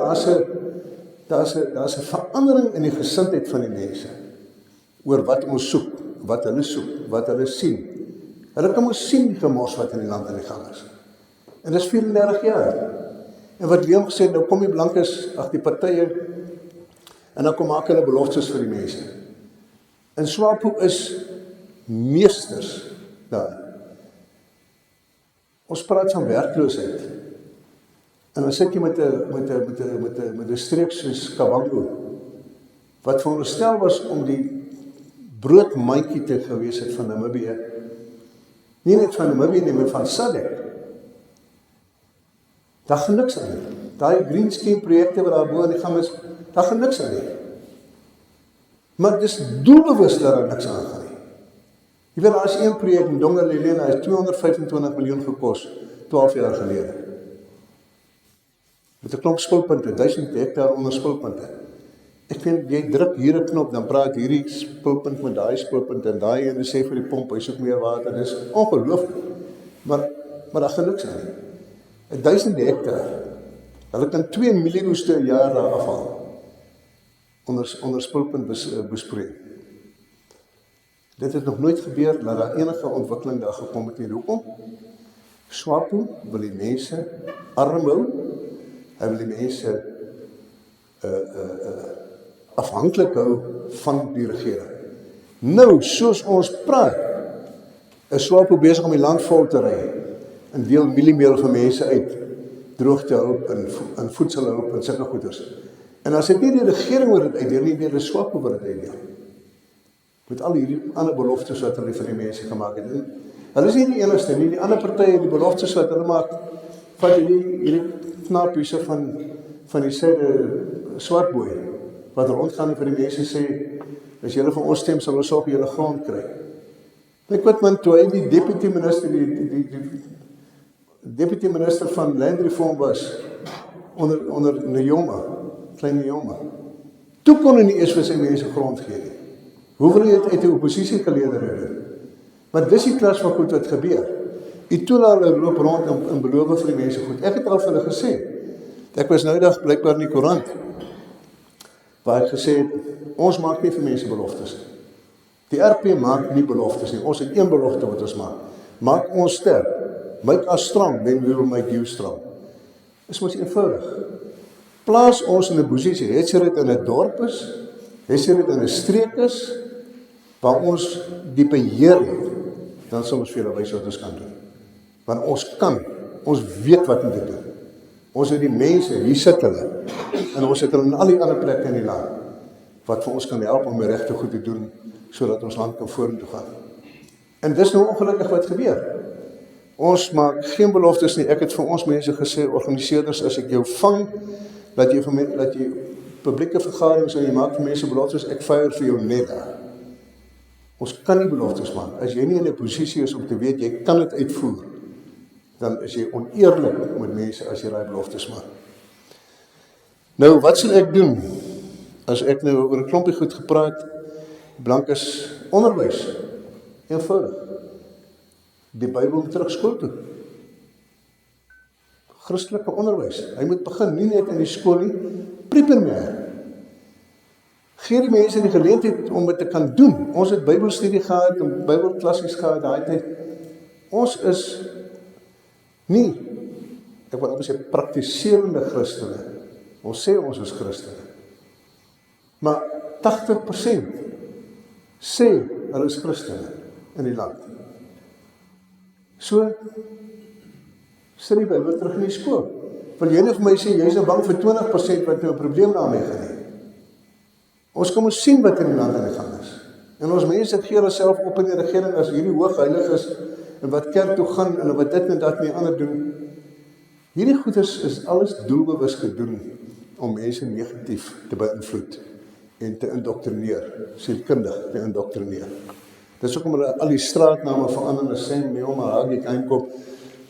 daar's 'n verandering in die gesindheid van die mense, oor wat ons soek, wat hulle soek, wat hulle sien. Hulle kan ons sien die gemors wat in die land aan die gang is. En dis 34 jaar. En wat Leon gesê, nou kom die blankes, die partye, en dan kom maak hulle beloftes vir die mense. En SWAPO is meesters daar. Ons praat van werkloosheid. En dan sit jy met 'n streek soos Kavango, wat veronderstel was om die broodmandjie te gewees het van Namibië. Nie net van Namibië nie, maar van SADC. Daar gaan niks aan nie. Daai green scheme projekte wat daar bo aan die gang is, daar gaan niks aan nie. Maar dis doelbewus dat daar niks aan gaan nie. Jy weet, daar is een projek in Dongerlelena, hy is 225 miljoen gekos, 12 jaar gelede. Met 'n klomp spulpunte, 1000 hektaar onder spulpunte. Ek vind, jy druk hier 'n knop, dan praat hierdie spulpunt met daai spulpunt, en daai ene sê vir die pomp, hy soek meer water, dis ongelooflik. Maar daar gaan niks aan nie. 1000 hektaar, hulle kan 2 miljoen oeste 'n jaar daar afhaal, onder spulpunt besproei. Dit het nog nooit gebeur, dat daar enige ontwikkeling daar gekom het nie. Hoekom? SWAPO wil die mense arm hou, hy wil die mense afhanklik hou van die regering. Nou, soos ons praat, is SWAPO besig om die land vol te ry, en deel mieliemeel van mense uit, droogtehulp en voedselhulp en sulke goeders. En as dit nie die regering wat dit uitdeel nie, deur die SWAPO wat dit uitdeel. Met al hierdie ander beloftes wat hulle vir die mense gemaak het. En hulle is nie die enigste nie, die ander partye, die beloftes wat hulle maak, van hierdie knapies van die syde swartboei, wat rondgaan en vir die mense sê, as julle vir ons stem, sal ons sorg julle grond kry. Ek weet man, toe hy die deputy minister, die deputy minister van Land Reform was, onder Nyoma, klein Nyoma, toe kon hy nie eers vir sy mense grond gee nie. Hoe wil jy het uit die oppositie geleerde doen? Maar dis die klas van goed wat gebeur. Die toelaar loop rond en beloof vir die mense goed. Ek het al vir hulle gesê, ek was nou dag blykbaar in die koerant, waar ek gesê het, ons maak nie vir mense beloftes nie. Die RP maak nie beloftes nie, ons het een belofte wat ons maak. Maak ons sterk, make us strong, then we will make you strong. Dis mos eenvoudig. Plaas ons in 'n posisie, het jy dit in 'n dorp is, het jy dit in 'n streek is, waar ons die beheer het, dan sal ons vir julle wys wat ons kan doen. Want ons weet wat om te doen. Ons het die mense, hier sit hulle, en ons het hulle in al die ander plekke in die land, wat vir ons kan help om die regte goed te doen, sodat ons land kan vorentoe gaan. En dis nou ongelukkig wat gebeur. Ons maak geen beloftes nie. Ek het vir ons mense gesê, organiseerders, as ek jou vang, dat jy publieke vergaderings en jy maak vir mense beloftes, ek fire vir jou net daar. Ons kan nie beloftes maak. As jy nie in 'n posisie is om te weet, jy kan dit uitvoer, dan is jy oneerlik met mense as jy daai beloftes maak. Nou, wat sal ek doen, as ek nou oor 'n klompie goed gepraat, blank is onderwys, eenvoudig. Die Bybel terug skool toe. Christelike onderwys. Hy moet begin nie net in die skool nie, primair. Gee die mense die geleentheid om dit te kan doen. Ons het Bybelstudie gehad, en Bybelklassies gehad, daai tyd. Ons is nie, ek wil amper sê, praktiserende Christene. Ons sê ons is Christene. Maar 80% sê hulle is Christene in die land. So, sit die Bybel terug in die skool. Wil jy nou vir my sê, jy is nou bang vir 20% wat nou 'n probleem daarmee gaan hê? Ons kan ons sien wat in die land aan die gang is. En ons mense gee hulle self op in die regering as hierdie hoogheilig is, en wat kerk toe gaan, en wat dit en dat mee ander doen. Hierdie goeders is alles doelbewus gedoen, om mense negatief te beïnvloed, en te indoktrineer, sielkundig te indoktrineer. Dis hoekom hulle al die straatname verander, en sê, nee, maar haal die keinkop,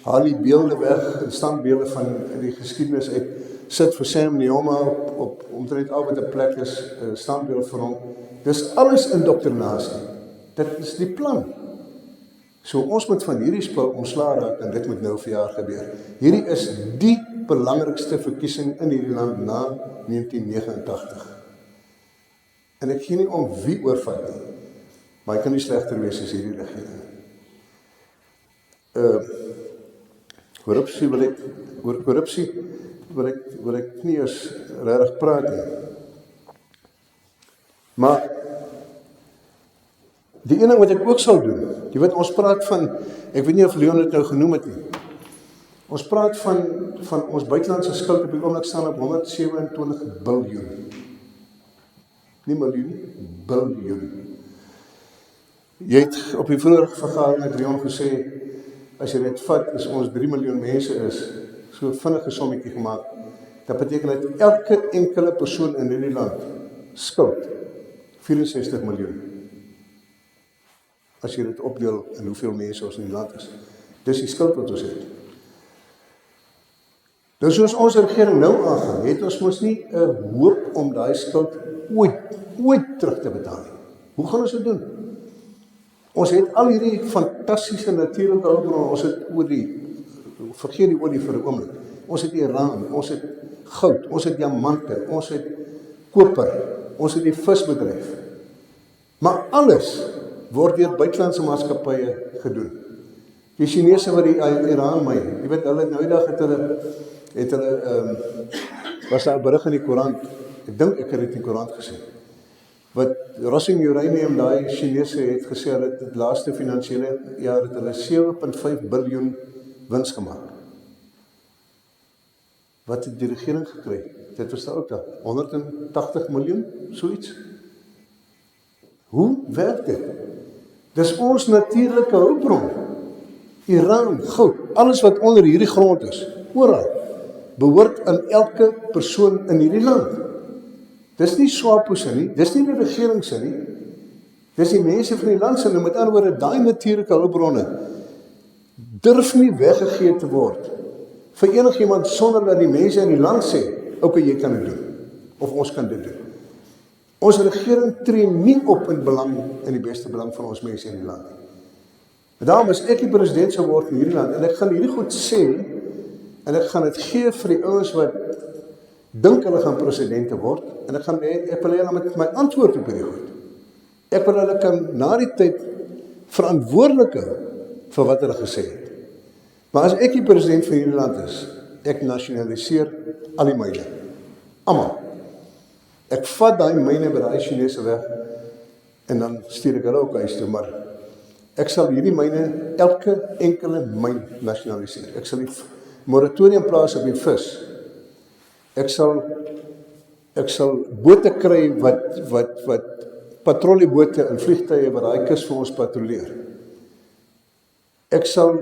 haal die beelde weg, en standbeelde van die geskiedenis uit, sit vir Sam Neoma op omtrent al wat 'n plek is, standbeeld vir hom. Dis alles indoktrinasie. Dit is die plan. So ons moet van hierdie spul ontslae raak, en dit moet nou vir jaar gebeur. Hierdie is die belangrikste verkiesing in hierdie land na 1989. En ek gee nie om wie oorvat nie, maar hy kan nie slegter wees as hierdie regering. Korrupsie wil ek nie eens regtig praat nie. Maar die ene wat ek ook sal doen, jy weet, ons praat van, ek weet nie of Leon het nou genoem het nie, ons praat van ons buitelandse skuld op die oomblik staan op 127 biljoen. Nie miljoen, biljoen. Jy het op die vorige vergadering met Leon gesê, as jy dit vat, as ons 3 miljoen mense is, so vinnige sommetjie gemaak, dat beteken dat elke enkele persoon in hierdie land skuld 64 miljoen. As jy dit opdeel in hoeveel mense ons in die land is. Dis die skuld wat ons het. Dus soos ons regering nou aangaan, het ons mos nie 'n hoop om daai skuld ooit terug te betaal nie. Hoe gaan ons dit doen? Ons het al hierdie fantastiese natuurlike hulpbronne, ons het vergeet die olie vir 'n oomblik. Ons het Iran, ons het goud, ons het diamante, ons het koper, ons het die visbedryf. Maar alles word deur buitelandse maatskappye gedoen. Die Chinese wat die Iran myn, jy weet, hulle nou die dag het hulle was daar 'n berig in die koerant, ek dink ek het dit in die koerant gesien, wat Rossing Uranium, daai Chinese het gesê, hulle het die laaste finansiële jaar het hulle 7,5 biljoen wins gemaak. Wat het die regering gekry? Dit was daar ook daar, 180 miljoen, soiets. Hoe werk dit? Dis ons natuurlike hulpbron. Iran, goud, alles wat onder hierdie grond is, oral, behoort aan elke persoon in hierdie land. Dis nie SWAPO se nie, dis nie die regering se nie, dis die mense van die land se, met ander woorde, daai natuurlike hulpbronne durf nie weggegee te word vir enigiemand sonder dat die mense in die land sê, okay, jy kan dit doen, of ons kan dit doen. Ons regering tree nie op in die beste belang van ons mense in die land. Daarom is ek die president sou word in hierdie land, en ek gaan hierdie goed sê, en ek gaan dit gee vir die ouens wat dink hulle gaan presidente word, en ek wil hê hulle met my antwoord op hierdie goed. Ek wil hulle kan na die tyd verantwoordelik hou vir wat hulle gesê het. Maar as ek die president van hierdie land is, ek nasionaliseer al die myne. Almal. Ek vat daai myne by daai Chinese weg, en dan stuur ek hulle ook huis toe, maar ek sal hierdie myne, elke enkele myn nasionaliseer. Ek sal die moratorium plaas op die vis. Ek sal bote kry wat patrollebote en vliegtuie wat daai kus vir ons patrolleer. Ek sal,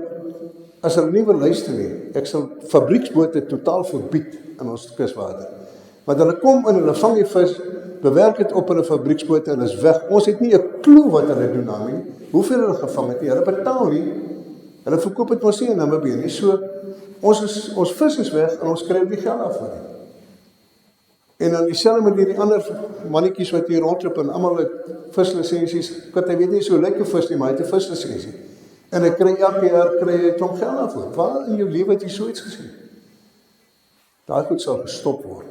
as hulle nie wil luister nie, ek sal fabrieksbote totaal verbied in ons kuswater. Want hulle kom en hulle vang die vis, bewerk dit op hulle fabrieksbote en is weg. Ons het nie 'n klou wat hulle doen daarmee, hoeveel hulle gevang het nie, hulle betaal nie, hulle verkoop het ons nie in Namibië nie, so ons vis is weg en ons kry nie geld af van nie. En dan dieselfde met hierdie ander mannetjies wat hier rondloop en almal het vislisensies, want hy weet nie so lyk 'n vis nie, maar hy het 'n vislisensie. En hy kry elke jaar kry hy klomp geld daarvoor. Waar in jou lewe het jy so iets gesien? Daai goed sal gestop word.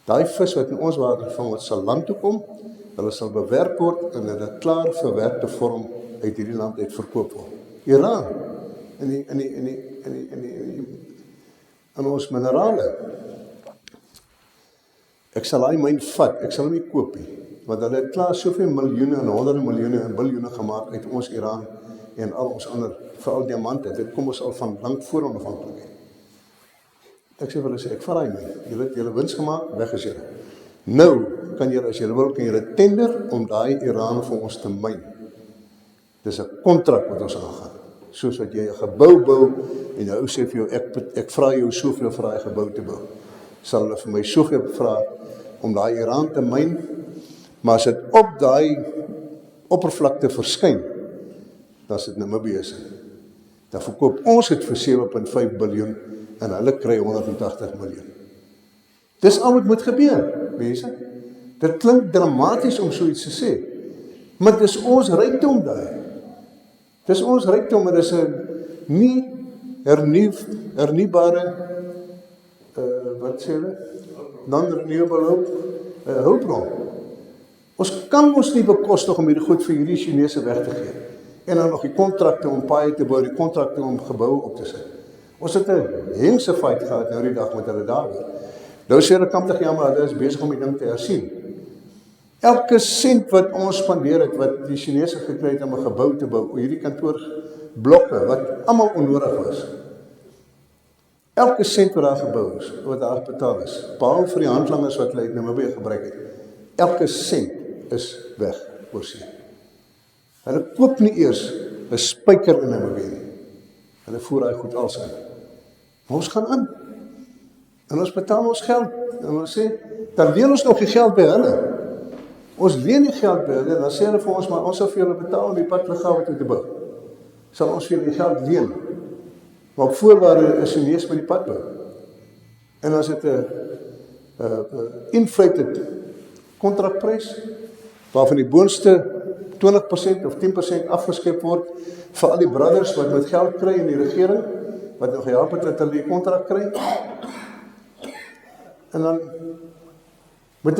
Daai vis wat in ons water gevang word, sal land toe kom, hulle sal bewerk word en in 'n klaar verwerkte vorm uit hierdie land uit verkoop word. Iran, in ons minerale. Ek sal daai myn vat, ek sal hom nie koop nie, want hulle het klaar soveel miljoene en honderde miljoene en biljoene gemaak uit ons Iran en al ons ander, veral diamante, dit kom ons al van lank voor onafhanklikheid. Ek sê vir hulle, ek vat daai myn, julle het julle wins gemaak, weg is julle. Nou, kan julle, as julle wil, kan julle tender om daai Iran vir ons te myn. Dis 'n kontrak wat ons aangaan. Soos wat jy 'n gebou bou, en jou ou sê vir jou, ek vra jou soveel vir daai gebou te bou. Sal hulle vir my soveel vra om daai Iran te myn, maar as dit op daai oppervlakte verskyn, dan is dit Namibië se. Dan verkoop ons dit vir 7.5 biljoen en hulle kry 180 miljoen. Dis al wat moet gebeur, mense. Dit klink dramaties om so iets te sê, maar dis ons rykdom daai. Dis ons rykdom, en dis 'n nie hernubare wat sê hulle? Non-renewable hulpbron. Ons kan ons nie bekostig om hierdie goed vir hierdie Chinese weg te gee. En dan nog die kontrakte om paaie te bou, die kontrakte om geboue op te sit. Ons het 'n hengse fight gehad nou die dag met hulle daaroor. Nou sê hulle kamptig, ja, maar hulle is besig om die ding te hersien. Elke sent wat ons spandeer het, wat die Chinese gekry het om 'n gebou te bou, hierdie kantoorblokke wat almal onnodig was. Elke sent wat daar gebou is, wat daar betaal is, behalwe vir die handlangers wat hulle uit Namibië gebruik het, elke sent is weg oor see. Hulle koop nie eers 'n spyker in Namibië nie. Hulle voer daai goed als in. Maar ons gaan aan. En ons betaal ons geld. En ons sê, dan leen ons nog die geld by hulle. Ons leen die geld by hulle, dan sê hulle vir ons, maar ons sal vir julle betaal om die padliggawe te bou. Sal ons vir julle die geld leen. Maar op voorwaarde is Chinese met die pad bou. En as dit 'n inflated kontrakprys, waarvan die boonste 20% of 10% afgeskep word vir al die brothers wat met geld kry in die regering, wat nog gehelp het dat hulle die kontrak kry. En dan met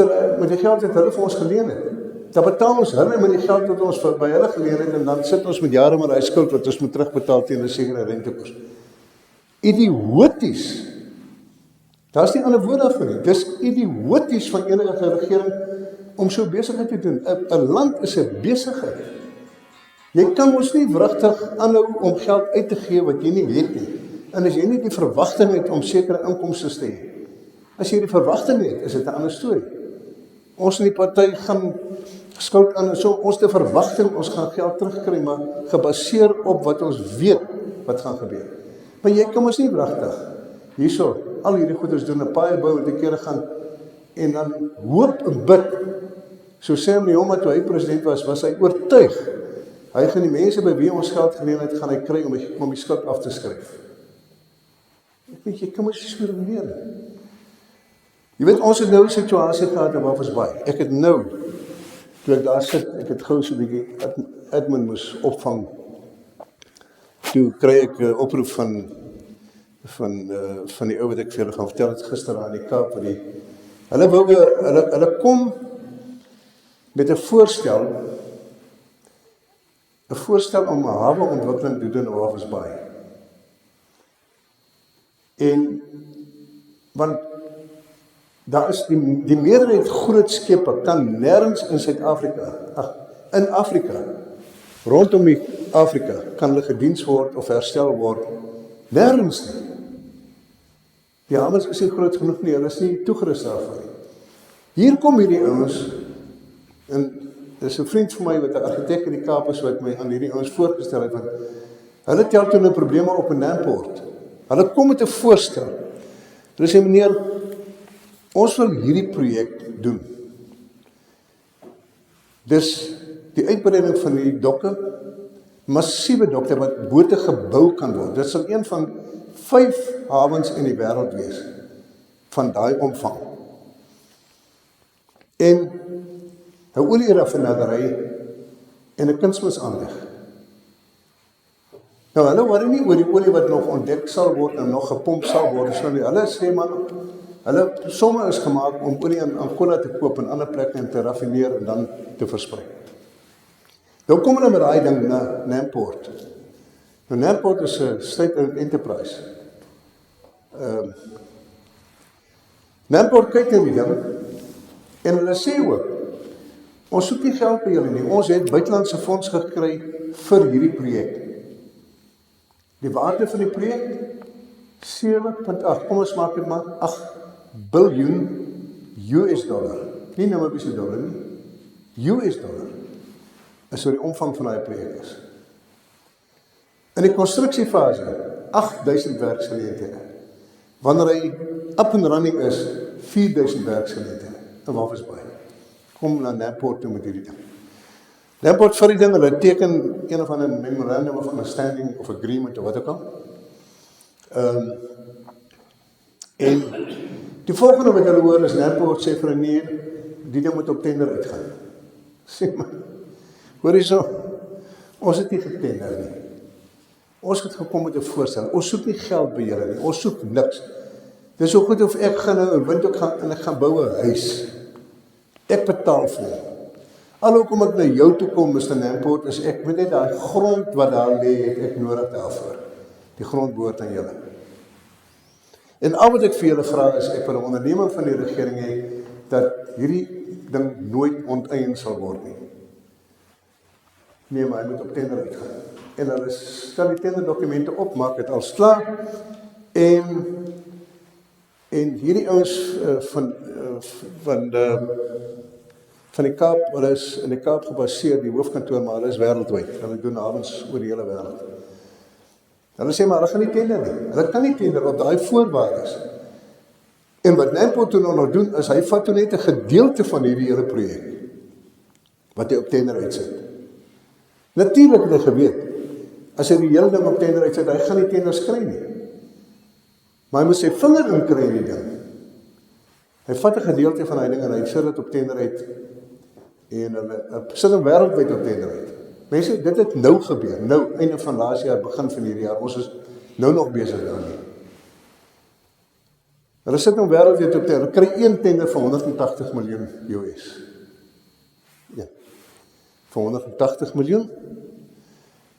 die geld wat hulle vir ons geleen het, dan betaal ons hulle met die geld wat ons by hulle geleen het, en dan sit ons met jare met daai skuld wat ons moet terugbetaal teen 'n sekere rentekoers. Idioties. Daar's nie ander woord daarvoor nie. Dis idioties van enige regering om so besigheid te doen. 'n land is 'n besigheid. Jy kan ons nie wrigtig aanhou om geld uit te gee wat jy nie weet nie. En as jy nie die verwagting het om sekere inkomste te hê, as jy die verwagting het, is dit 'n ander storie. Ons in die party gaan skuld aan, so ons te verwagting, ons gaan geld terugkry, maar gebaseer op wat ons weet wat gaan gebeur. Maar jy kan ons nie wrigtig hierso al hierdie goeders doen, 'n paai bou, 'n keer gaan en dan hoop en bid. So Sam Nujoma, toe hy president was hy oortuig. Hy gaan die mense by wie ons geld geleen het, gaan hy kry om die skuld af te skryf. Ek weet, jy kan mos nie so redeneer. Jy weet, ons het nou 'n situasie gehad waar ons baie. Ek het nou, toe ek daar sit, ek het gou so 'n bietjie admin moes opvang toe kry ek 'n oproep van die ou wat ek vir julle gaan vertel het gister aan die Kaap, hulle kom met 'n voorstel om 'n haweontwikkeling te doen in Walvis Bay. En want daar is die meerderheid groot skepe kan nêrens in Suid-Afrika, in Afrika, rondom die Afrika, kan hulle gediens word of herstel word, nêrens nie. Die hawens is nie groot genoeg nie, hulle is nie toegerus daarvoor nie. Hier kom hierdie ouens, en dis 'n vriend van my wat 'n argitek in die Kaap is, wat my aan hierdie ouens voorgestel het, want hulle tel toe nou probleme op in Namport. Hulle kom met 'n voorstel. Hulle sê, meneer, ons wil hierdie projek doen. Dis die uitbreiding van die dokke, massiewe dokke wat bote gebou kan word. Dit sal een van 5 hawens in die wêreld wees, van daai omvang. En 'n olie-raffinaderry en 'n kunsmisaanleg. Nou, hulle worry nie oor die olie wat nog ontdek sal word en nog gepomp sal word. So nie. Hulle sê, man, hulle somme is gemaak om olie in Angola te koop en ander plekke en te raffineer en dan te versprei. Nou kom hulle met daai ding na Namport. Nou, Namport is 'n state-owned enterprise. Namport kyk na die ding en hulle sê ook, ons soek nie geld by julle nie, ons het buitelandse fonds gekry vir hierdie projek. Die waarde van die projek 7.8, kom ons maak dit maar 8 biljoen US dollar. Nie Namibiese dollar nie, US dollar. Is wat die omvang van daai projek is. In die konstruksiefase 8000 werksgeleenthede. Wanneer hy up and running is, 4000 werksgeleenthede in Walvis Bay. Kom na Namport toe met hierdie ding. Namport vir die ding, hulle teken een of ander memorandum of understanding of agreement of wat ook al. En die volgende wat hulle hoor is Namport sê vir nee, die ding moet op tender uitgaan. Sê maar, hoor jy so, ons het nie getender nie. Ons het gekom met 'n voorstel. Ons soek nie geld by julle nie. Ons soek niks. Dis so goed of ek gaan nou 'n wind ook gaan en ek gaan bou 'n huis. Ek betaal vir hom. Alhoewel ek na jou toe kom, Mr. Namport, is ek met net daai grond wat daar lê, het ek nodig daarvoor. Die grond behoort aan julle. En al wat ek vir julle vra is, ek wil 'n onderneming van die regering hê, dat hierdie ding nooit onteien sal word nie. Nee, maar hy moet op tender uitgaan. En hulle stel die tenderdokumente op, maak dit al klaar, en hierdie ouens van die Kaap, hulle is in die Kaap gebaseer, die hoofkantoor, maar hulle is wêreldwyd. Hulle doen hawens oor die hele wêreld. Hulle sê, maar hulle gaan nie tender nie. Hulle kan nie tender op daai voorwaardes. En wat Namport toe nog doen, is hy vat toe net 'n gedeelte van hierdie hele projek, wat hy op tender uitsit. Natuurlik het hy geweet, as hy die hele ding op tender uitsit, hy gaan nie tenders kry nie. Maar hy moet sy vinger in kry in die ding. Hy vat 'n gedeelte van hy ding en hy sit dit op tender uit. En hulle sit hom wêreldwyd op tender uit. Mense, dit het nou gebeur. Nou, einde van laas jaar, begin van hierdie jaar. Ons is nou nog besig daarmee. Hulle sit hom wêreldwyd op tender. Hulle kry een tender van 180 miljoen US. Ja. Vir 180 miljoen.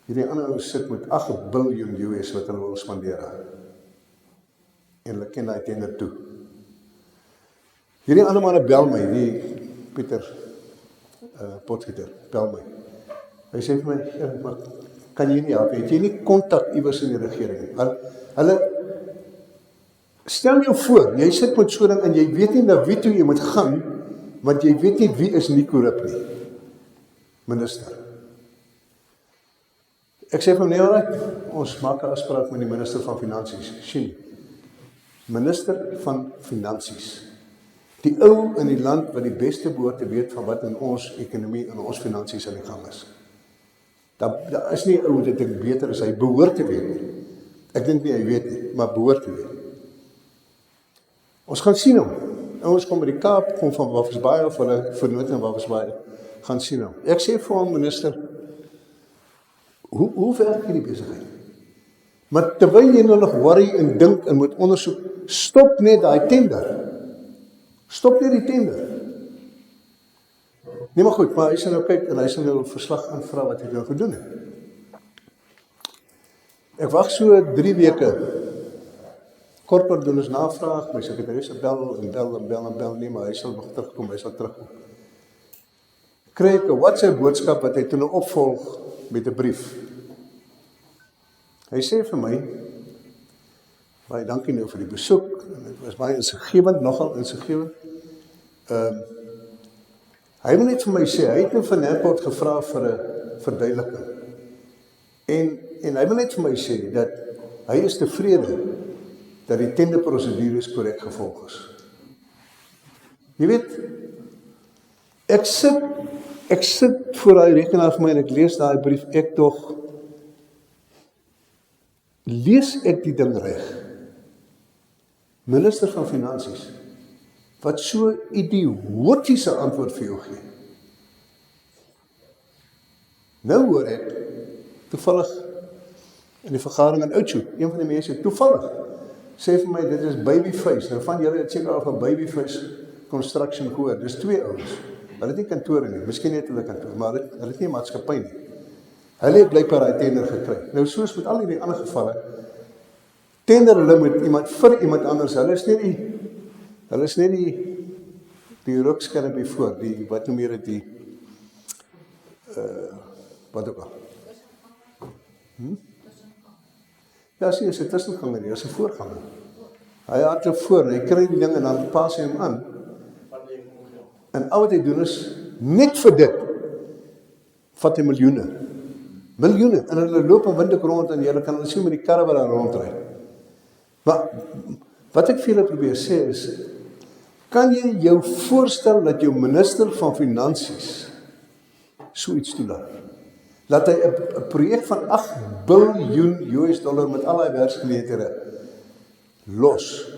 Hierdie ander ou sit met 8 biljoen US wat hulle wil spandeer. En hulle ken daai tender toe. Hierdie ander manne bel my, die Pieter Potgieter, bel my. Hy sê vir my, maar kan jy nie help, het jy nie kontak iewers in die regering? Hulle, stel jou voor, jy sit met so ding en jy weet nie na wie toe jy moet gaan, want jy weet nie wie is nie korrup nie. Minister. Ek sê vir hom, nee, ons maak 'n afspraak met die minister van Finansies, Shini. Minister van Finansies. Die ou in die land wat die beste behoort te weet van wat in ons ekonomie en ons finansies aan die gang is. Daar is nie 'n ou wat dit beter is, hy behoort te weet nie. Ek dink nie hy weet nie, maar behoort te weet. Ons gaan sien hom. Ons kom by die Kaap, kom van Walvis Bay of hulle vernoot in Walvis Bay, gaan sien hom. Ek sê vir hom, minister, hoe werk hierdie besigheid? Maar terwyl jy nou nog worry en dink en moet ondersoek, stop net daai tender. Stop net die tender. Nee, maar goed, maar hy sal nou kyk en hy sal nou 'n verslag aanvra wat hy nou gedoen het. Ek wag so 3 weke. Kort doen ons navraag, my sekretaris bel en bel, nee, maar hy sal nog terugkom, hy sal terugkom. Kry ek 'n WhatsApp boodskap wat hy toe nou opvolg met 'n brief. Hy sê vir my, baie dankie nou vir die besoek, en dit was baie insiggewend, nogal insiggewend. Hy wil net vir my sê, hy het nou van Airport gevra vir 'n verduideliking. En hy wil net vir my sê, dat hy is tevrede, dat die tenderprosedures korrek gevolg is. Jy weet, ek sit voor daai rekenaar vir my en ek lees daai brief, lees ek die ding reg? Minister van Finansies, wat so idiotiese antwoord vir jou gee. Nou hoor ek, toevallig, in die vergadering in Oudtshoorn, een van die mense, toevallig, sê vir my, dit is Babyface. Nou van julle het seker al van Babyface Construction gehoor. Dis 2 ouens. Hulle het nie kantore nie, miskien het hulle kantoor, maar hulle het nie 'n maatskappy nie. Hulle het blykbaar daai tender gekry. Nou soos met al die ander gevalle, tender hulle met iemand vir iemand anders. Hulle is net die rokskermpie voor, wat noem jy dit, wat ook al. Ja, sien, is 'n tussenganger nie, is 'n voorganger. Hy hardloop voor, hy kry die ding en dan pas hy hom aan. En al wat hy doen is, net vir dit, vat hy miljoene, en hulle loop en windek rond, en julle kan hulle sien met die karre wat daar rondry. Maar, wat ek vir julle probeer sê is, kan jy jou voorstel dat jou minister van Finansies so iets toelaat? Laat hy 'n projek van $8 biljoen met al die werksgeleenthede los,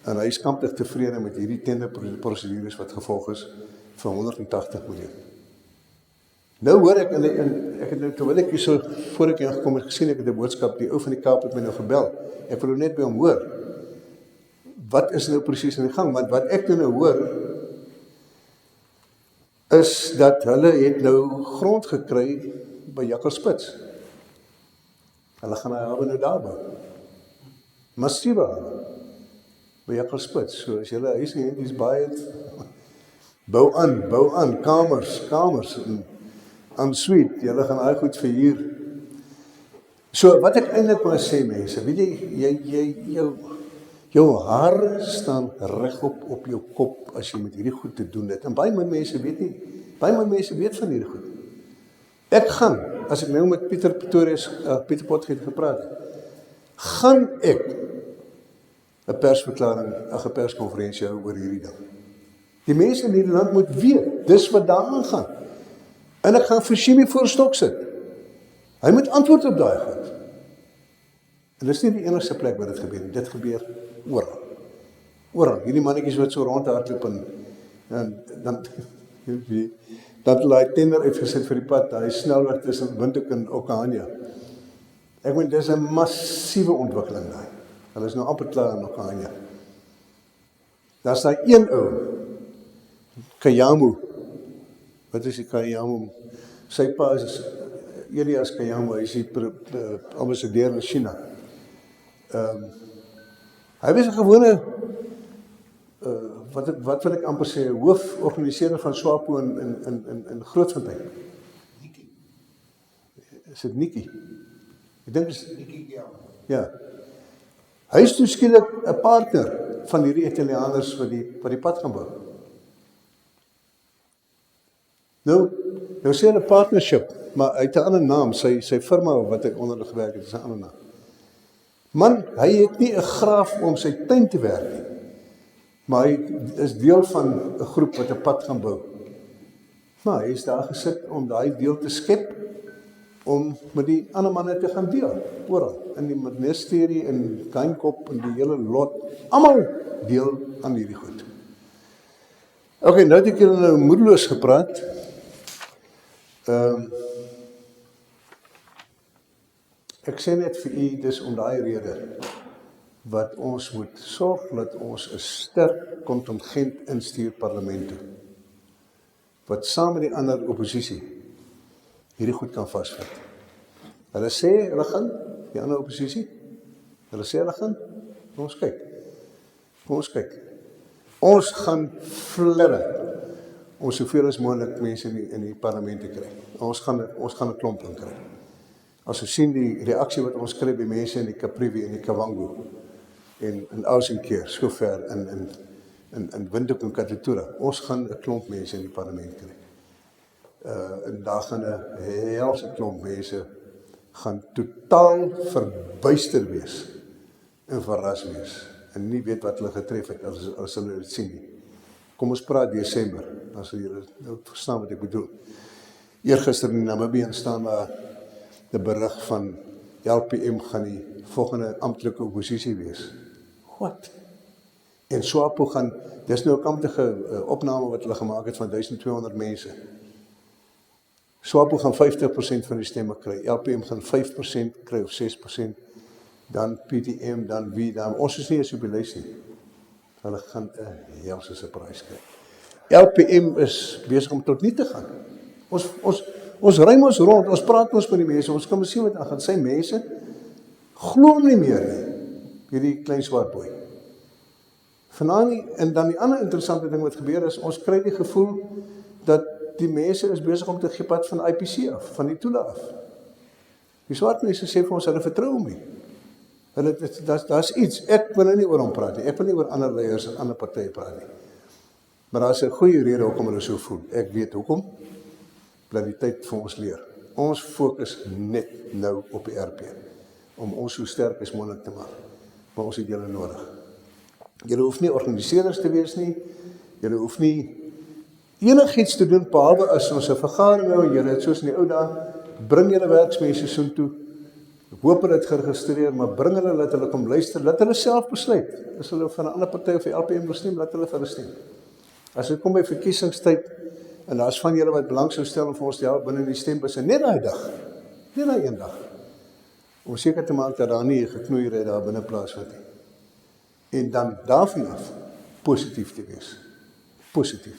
en hy is kamptig tevrede met hierdie tenderprosedures wat gevolg is vir 180 miljoen. Nou hoor ek, en ek het nou, terwyl ek hier so, voor ek ingekom het, gesien ek het 'n boodskap, die ou van die Kaap het my nou gebel, ek wil net by hom hoor, wat is nou presies in die gang, want wat ek nou hoor, is dat hulle het nou grond gekry by Jakkalspits. Hulle gaan nou daar bou. Massiewe by Jakkalspits. So as julle huis en is baie bou aan, kamers en suite. Julle gaan daai goed verhuur. So wat ek eintlik wil sê mense, weet jy jou hare staan regop op jou kop as jy met hierdie goed te doen het. En baie min mense weet van hierdie goed. Ek gaan, as ek nou met Pieter Potgieter gepraat het, gaan ek 'n perskonferensie hou oor hierdie ding. Die mense in hierdie land moet weet, dis wat daaraan gaan. En ek gaan vir Shimi voor stok sit. Hy moet antwoord op daai goed. En dis nie die enigste plek waar dit gebeur nie, dit gebeur oral. Hierdie mannetjies wat so rondhardloop en dan hulle hy tender uitgesit vir die pad, hy snelweg tussen Windhoek en Okahania. Ek meen, dis 'n massiewe ontwikkeling daai. Hulle is nou amper klaar in Okahania. Daar's daai een ou, Kayamu. Wat is die Kayamu? Sy pa is Elias Kayamu, hy is die ambassadeur in China. Hy was 'n gewone wat wil ek amper sê, hooforganiseerder van SWAPO in Grootfontein. Nikki. Is dit Nikki? Ek dink is Nikki, ja. Hy is toe skielik 'n partner van hierdie Italianers wat die pad gaan bou. Nou sê hulle partnership, maar hy het 'n ander naam, sy firma wat ek onder gewerk het, is 'n ander naam. Man, hy het nie 'n graaf om sy tuin te werk nie. Maar hy is deel van 'n groep wat 'n pad gaan bou. Maar hy is daar gesit om daai deel te skep, om met die ander manne te gaan deel, oral, in die ministerie, in Kleinkop, in die hele lot, almal deel aan hierdie goed. Ok, nou het ek julle nou moedeloos gepraat. Ek sê net vir u, dis om daai rede wat ons moet sorg dat ons 'n sterk kontingent instuur parlement toe, wat saam met die ander oppositie hierdie goed kan vasvat. Hulle sê hulle gaan, die ander oppositie, hulle sê hulle gaan, kom ons kyk. Kom ons kyk. Ons gaan fladder om soveel as moontlik mense in die parlement te kry. Ons gaan 'n klomp in kry. As ons sien die reaksie wat ons kry by mense in die Caprivi en die Kavango en in Ausenkeer, so ver in Windhoek en Katutura, ons gaan 'n klomp mense in die parlement kry. En daar gaan 'n helse klomp mense gaan totaal verbuister wees en verras wees en nie weet wat hulle getref het as hulle dit sien nie. Kom ons praat Desember, as julle nou verstaan wat ek bedoel. Eergister in Namibië staan daar 'n berig van LPM gaan die volgende amptelike oppositie wees. Wat? En SWAPO gaan, dis nou 'n amptelike opname wat hulle gemaak het van 1200 mense. SWAPO gaan 50% van die stemme kry, LPM gaan 5% kry of 6%, dan PTM, dan wie, dan ons is nie eens op die lys nie. Hulle gaan 'n helse surprise kry. LPM is besig om tot nie te gaan. Ons ruim ons rond, ons praat ons met die mense, ons kan sien wat aangaan. Sy mense glo hom nie meer nie, hierdie klein swart boy. Vanaand, en dan die ander interessante ding wat gebeur is, ons kry die gevoel dat die mense is besig om te gee pad van IPC af, van die toelaag af. Die swart mense sê vir ons, hulle vertrou hom nie. Daar's iets, ek wil nie oor hom praat nie, ek wil nie oor ander leiers en ander partye praat nie. Maar daar's 'n goeie rede hoekom hulle so voel. Ek weet hoekom, dat die tyd vir ons leer. Ons fokus net nou op die RP, om ons so sterk as moontlik te maak. Maar ons het julle nodig. Julle hoef nie organiseerders te wees nie, julle hoef nie enigiets te doen, behalwe as ons 'n vergadering hou, julle het soos in die ou dae, bring julle werksmense soontoe. Ek hoop hulle het geregistreer, maar bring hulle, laat hulle kom luister, laat hulle self besluit. As hulle van 'n ander party of die LPM wil stem, laat hulle vir hulle stem. As dit kom by verkiesingstyd, en daar's van julle wat belang sou stel om vir ons te help binne die stembusse, net daai dag, net daai een dag, om seker te maak dat daar nie 'n geknoeiery daar binne plaasvind nie. En dan daarvan af, positief te wees. Positief.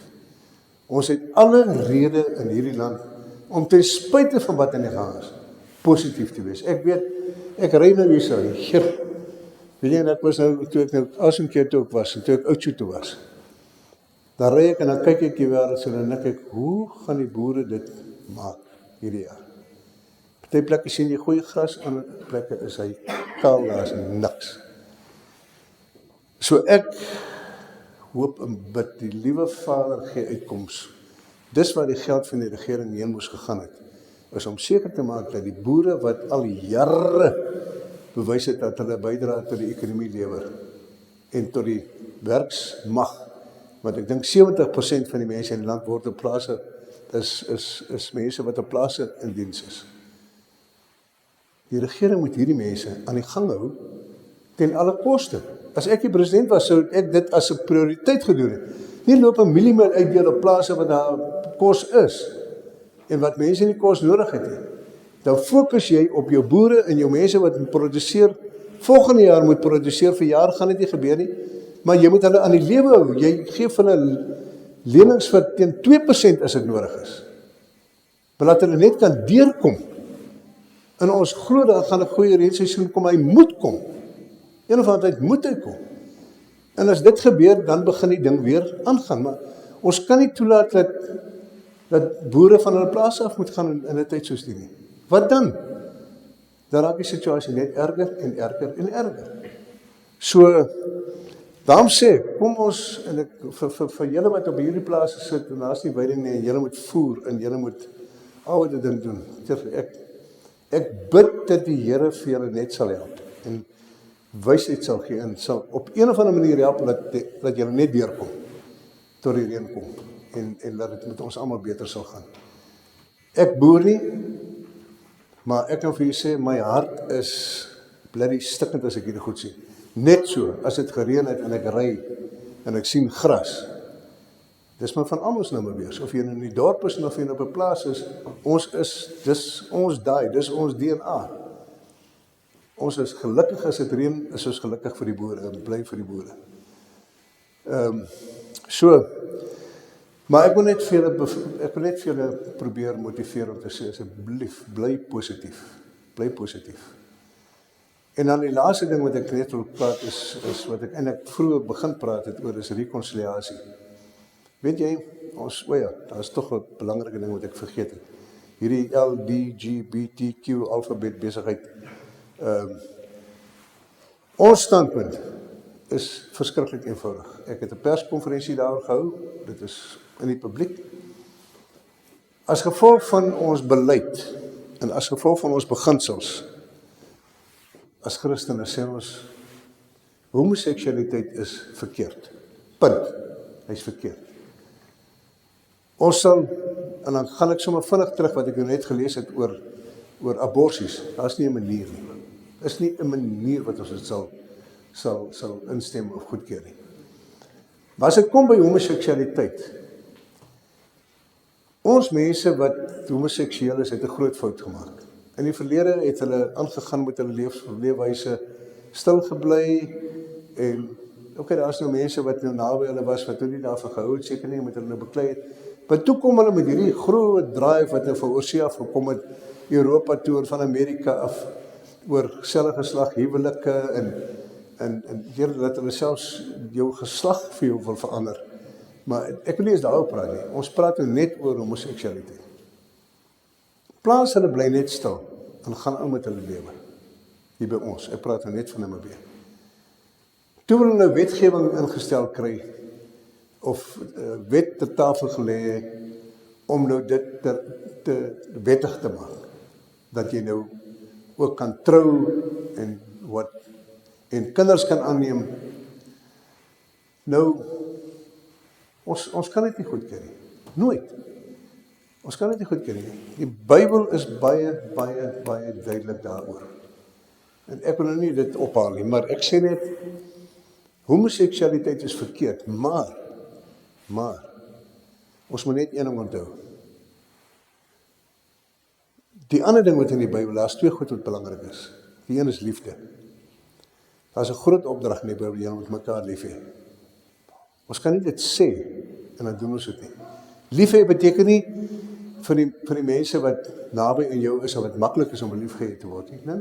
Ons het alle rede in hierdie land, om ten spyte van wat in die gang is, positief te wees. Ek weet, ek ry nou hier so, weet jy, dat was nou, toe ek nou Ausenkeer toe ook was, en toe ek Oudtshoorn toe was, dan ry ek en dan kyk ek die wêreld so, en dan dink ek, hoe gaan die boere dit maak hierdie jaar? Party plekke sien jy goeie gras, ander plekke is hy kaal, daar is niks. So ek hoop en bid, die liewe Vader gee uitkoms. Dis waar die geld van die regering heen moes gegaan het, is om seker te maak dat die boere wat al jare bewys het dat hulle bydra tot die ekonomie lewer, en tot die werksmag, want ek dink 70% van die mense in die land word op plase, is mense wat op plase in diens is. Die regering moet hierdie mense aan die gang hou, ten alle koste. As ek die president was, sou ek dit as 'n prioriteit gedoen het. Nie loop 'n mieliemeel uitdeel op plase wat daar kos is, en wat mense nie kos nodig het nie. Dan fokus jy op jou boere en jou mense wat moet produseer, volgende jaar moet produseer, vir jaar gaan dit nie gebeur nie, maar jy moet hulle aan die lewe hou, jy gee vir hulle lenings vir teen 2% as dit nodig is. Maar laat hulle net kan deurkom, en ons glo dat gaan 'n goeie reenseisoen kom, hy moet kom. Een of ander tyd moet hy kom. En as dit gebeur, dan begin die ding weer aangaan. Maar ons kan nie toelaat dat boere van hulle plase af moet gaan in 'n tyd soos die nie. Wat dan? Dan raak die situasie net erger en erger en erger. So, daarom sê, kom ons, en ek, vir julle wat op hierdie plase sit, en daar is nie weiding nie, en julle moet voer, en julle moet al wat dit ding doen. Ek bid dat die Here vir julle net sal help, en wysheid sal gee, en sal op een of ander manier help, dat julle net deurkom, tot die reën kom, en dat dit met ons almal beter sal gaan. Ek boer nie, maar ek kan vir julle sê, my hart is bloody stikkend as ek hierdie goed sien. Net so, as dit gereën het, en ek ry, en ek sien gras, dis maar van almal nou maar wees, of jy in die dorp is, of jy op 'n plaas is, dis ons daai, dis ons DNA. Ons is gelukkig as dit reën, is ons gelukkig vir die boere, en bly vir die boere. So, maar ek wil net vir julle probeer motiveer om te sê, asseblief, bly positief. En dan die laaste ding wat ek net wil praat is wat ek eintlik vroeër begin praat het oor, is rekonsiliasie. Weet jy, daar is tog 'n belangrike ding wat ek vergeet het. Hierdie LGBTQ alfabet besigheid. Ons standpunt is verskriklik eenvoudig. Ek het 'n perskonferensie daaroor gehou, dit is in die publiek. As gevolg van ons beleid en as gevolg van ons beginsels, as Christene sê ons, homoseksualiteit is verkeerd. Punt. Hy's verkeerd. Ons sal, en dan gaan ek sommer vinnig terug wat ek net gelees het oor aborsies. Daar is nie 'n manier nie. Is nie 'n manier wat ons dit sal instem of goedkeur nie. Maar as dit kom by homoseksualiteit, ons mense wat homoseksueel is, het 'n groot fout gemaak. In die verlede het hulle aangegaan met hulle leefwyse, stil gebly, en daar is nou mense wat nou naby hulle was, wat nie daarvan gehou het, seker nie, met hulle nou beklei het. Maar toe kom hulle met hierdie groot drive wat nou van oorsee af gekom het, Europa toe en van Amerika af, oor selfde geslag huwelike en dat hulle selfs jou geslag vir jou wil verander. Maar ek wil nie eens daaroor praat nie. Ons praat nou net oor homoseksualiteit. Plaas hulle bly net stil en gaan aan met hulle lewe. Hier by ons. Ek praat nou net van Namibië. Toe wil hulle wetgewing ingestel kry, of wet ter tafel gelê om nou dit te wettig te maak. Dat jy nou ook kan trou en kinders kan aanneem. Nou, ons kan dit nie goedkeur nie. Nooit. Ons kan dit nie goedkeur nie. Die Bybel is baie duidelik daaroor. En ek wil nou nie dit ophaal nie, maar ek sê net, homoseksualiteit is verkeerd, maar, ons moet net een ding onthou. Die ander ding wat in die Bybel, daar is twee goed wat belangrik is. Die een is liefde. Daar is 'n groot opdrag in die Bybel, jy moet mekaar lief hê. Ons kan nie dit sê, en dan doen ons dit nie. Lief hê beteken nie, vir die mense wat naby aan jou is, en wat maklik is om liefgehad te word. Nee.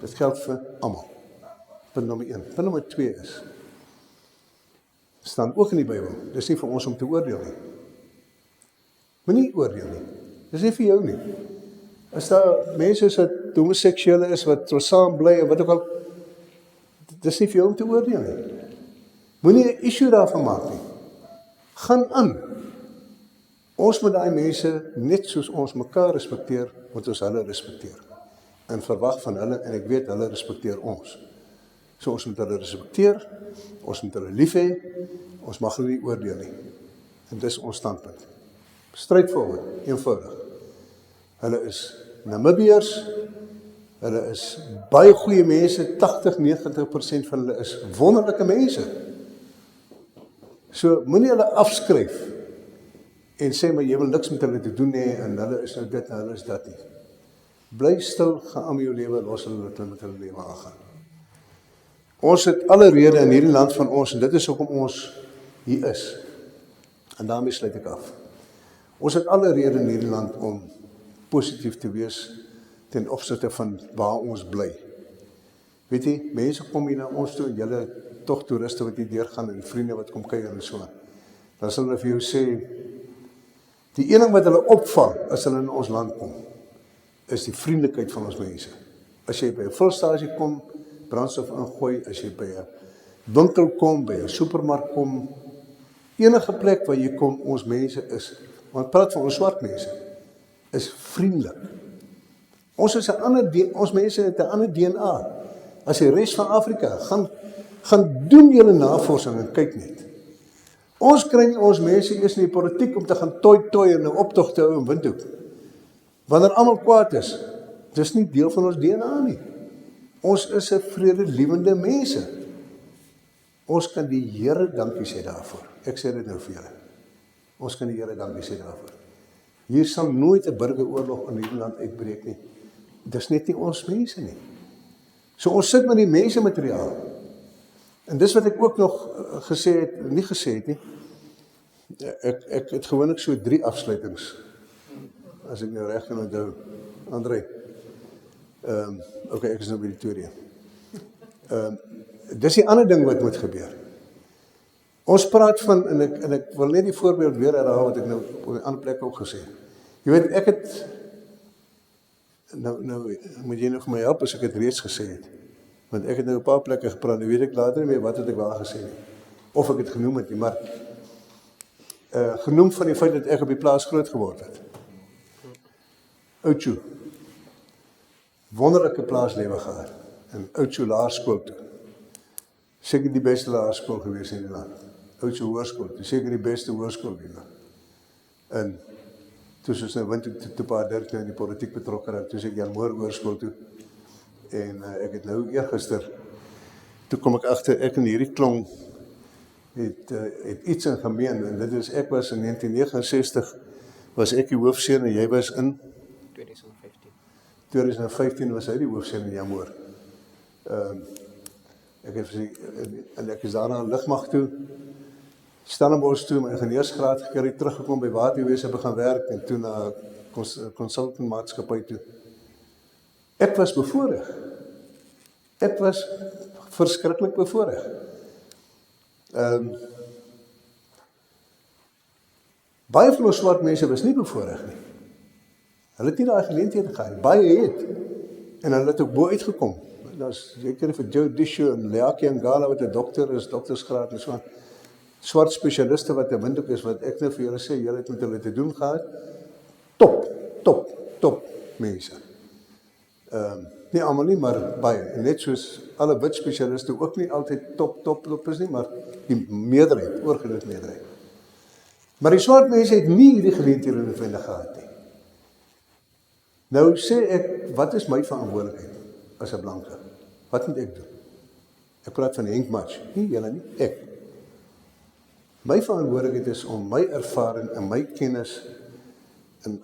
Dit geld vir almal. Punt nommer 1. Punt nommer 2 is, staan ook in die Bybel, dis nie vir ons om te oordeel nie. Moenie oordeel nie. Dis nie vir jou nie. As daar mense is wat homoseksuele is, wat saam bly, en wat ook al, dis nie vir jou om te oordeel nie. Moenie 'n issue daarvan maak nie. Gaan aan. Ons moet daai mense, net soos ons mekaar respekteer, moet ons hulle respekteer. En verwag van hulle, en ek weet hulle respekteer ons. So ons moet hulle respekteer, ons moet hulle lief hê, ons mag hulle nie oordeel nie. En dis ons standpunt. Straightforward, eenvoudig. Hulle is Namibiërs, hulle is baie goeie mense, 80-90% van hulle is wonderlike mense. So moenie hulle afskryf en sê, maar jy wil niks met hulle te doen hê, en hulle is nou dit en hulle is dat nie. Bly stil, gaan aan met jou lewe, los hulle met hulle lewe aangaan. Ons het alle rede in hierdie land van ons, en dit is hoekom ons hier is. En daarmee sluit ek af. Ons het alle rede in hierdie land om positief te wees ten opsigte van waar ons bly. Weet jy, mense kom hier na ons toe, julle tog toeriste wat hier deurgaan, en vriende wat kom kuier en so. Dan sal hulle vir jou sê, die enige wat hulle opval as hulle in ons land kom, is die vriendelikheid van ons mense. As jy by 'n vulstasie kom, brandstof ingooi, as jy by 'n winkel kom, by 'n supermark kom, enige plek waar jy kom, ons mense is, want praat van ons swart mense, is vriendelik. Ons mense het 'n ander DNA as die res van Afrika. Gaan doen julle navorsing en kyk net. Ons kry nie ons mense eers in die politiek om te gaan toi en 'n optog te hou in Windhoek. Wanneer almal kwaad is, dis nie deel van ons DNA nie. Ons is 'n vredelewende mense. Ons kan die Here dankie sê daarvoor. Ek sê dit nou vir julle. Ons kan die Here dankie sê daarvoor. Hier sal nooit 'n burgeroorlog in hierdie land uitbreek nie. Dis net nie ons mense nie. So ons sit met die mensemateriaal. En dis wat ek ook nog gesê het, nie gesê het nie. Ek het gewoonlik so 3 afsluitings, as ek nou reg kan onthou. André, ek is nou by die tweede. Dis die ander ding wat moet gebeur. Ons praat van, en ek wil net die voorbeeld weer herhaal wat ek nou op 'n ander plek ook gesê het. Jy weet, ek het, nou moet jy nog vir my help as ek het reeds gesê het. Want ek het nou 'n paar plekke gepraat, nou weet ek later nie meer wat het ek waar gesê nie. Of ek het genoem het nie, maar genoem van die feit dat ek op die plaas groot geword het. Oudtshoorn. Wonderlike plaaslewe gehad. In Oudtshoorn Laerskool toe. Seker die beste laerskool gewees in die land. Oudtshoorn Hoërskool toe. Seker die beste hoërskool in die land. En toe soos nou wint toe Pa Dirk nou in die politiek betrokke raak, toe ek Jan Moore Hoërskool toe. En ek het nou eergister, toe kom ek agter, ek en hierdie klong het iets in gemeen, en dit is, ek was in 1969, was ek die hoofseun en jy was in 2015 was hy die hoofseun in Jan Moore. Ek is daarna in Lugmag toe, Stellenbosch toe, my ingenieursgraad gekry, teruggekom by Waterwese begin werk, en toe na consultant maatskappy toe. Ek was bevoorreg. Ek was verskriklik bevoorreg. Baie van ons swart mense was nie bevoorreg nie. Hulle het nie daai geleenthede gehad. Baie het. En hulle het ook bo uitgekom. Daar's seker vir Joe Disho en Leaki Ngala wat 'n dokter is, doktersgraad en so aan. Swart spesialiste wat 'n windhoek is, wat ek nou vir julle sê, julle het met hulle te doen gehad. Top mense. Nie almal nie, maar baie. En net soos alle wit spesialiste ook nie altyd top is nie, maar die meerderheid, oorgedruk meerderheid. Maar die swart mense het nie hierdie geleenthede noodwendig gehad nie. Nou sê ek, wat is my verantwoordelikheid as 'n blanke? Wat moet ek doen? Ek praat van Henk Match, nie julle nie, ek. My verantwoordelikheid is om my ervaring en my kennis in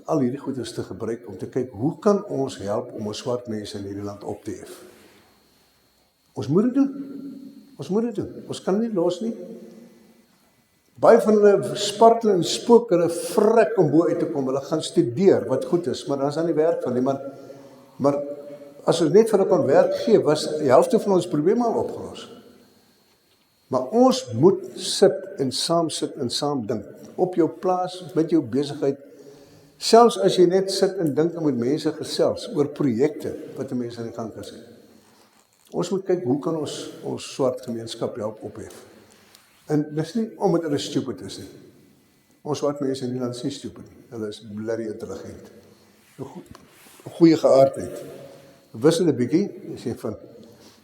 al hierdie goedes te gebruik om te kyk, hoe kan ons help om ons swart mense in hierdie land op te hef? Ons moet dit doen. Ons kan nie los nie. Baie van hulle spartel en spook, hulle vrek om bo uit te kom, hulle gaan studeer wat goed is, maar dan is daar nie werk van nie, maar as ons net vir hulle kon werk gee, was die helfte van ons probleme al opgelos. Maar ons moet sit en saam dink, op jou plaas, met jou besigheid, selfs as jy net sit en dink en met mense gesels, oor projekte, wat die mense aan die gang kan sit. Ons moet kyk, hoe kan ons swart gemeenskap help ophef? En dis nie omdat hulle stupid is nie. Ons swart mense in die land is nie stupid nie. Hulle is bloody intelligent. 'n goeie geaardheid. Wissel 'n bietjie, as jy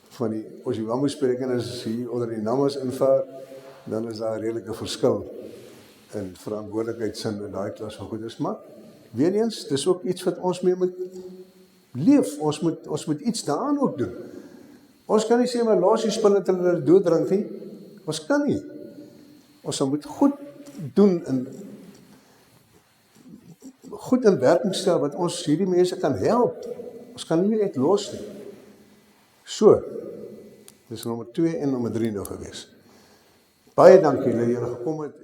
van die Oshiwambo spreek, en as jy onder die Namas invaar, dan is daar 'n redelike verskil in verantwoordelikheidsin in daai klas van goedes. Maar weer eens, dis ook iets wat ons mee moet leef. Ons moet iets daaraan ook doen. Ons kan nie sê maar los die spullen tot hulle dooddrink nie. Ons kan nie. Ons moet goed doen en goed in werking stel wat ons hierdie mense kan help. Ons kan nie net los nie. So, dis nommer 2 en nommer 3 nou gewees. Baie dankie dat julle gekom het.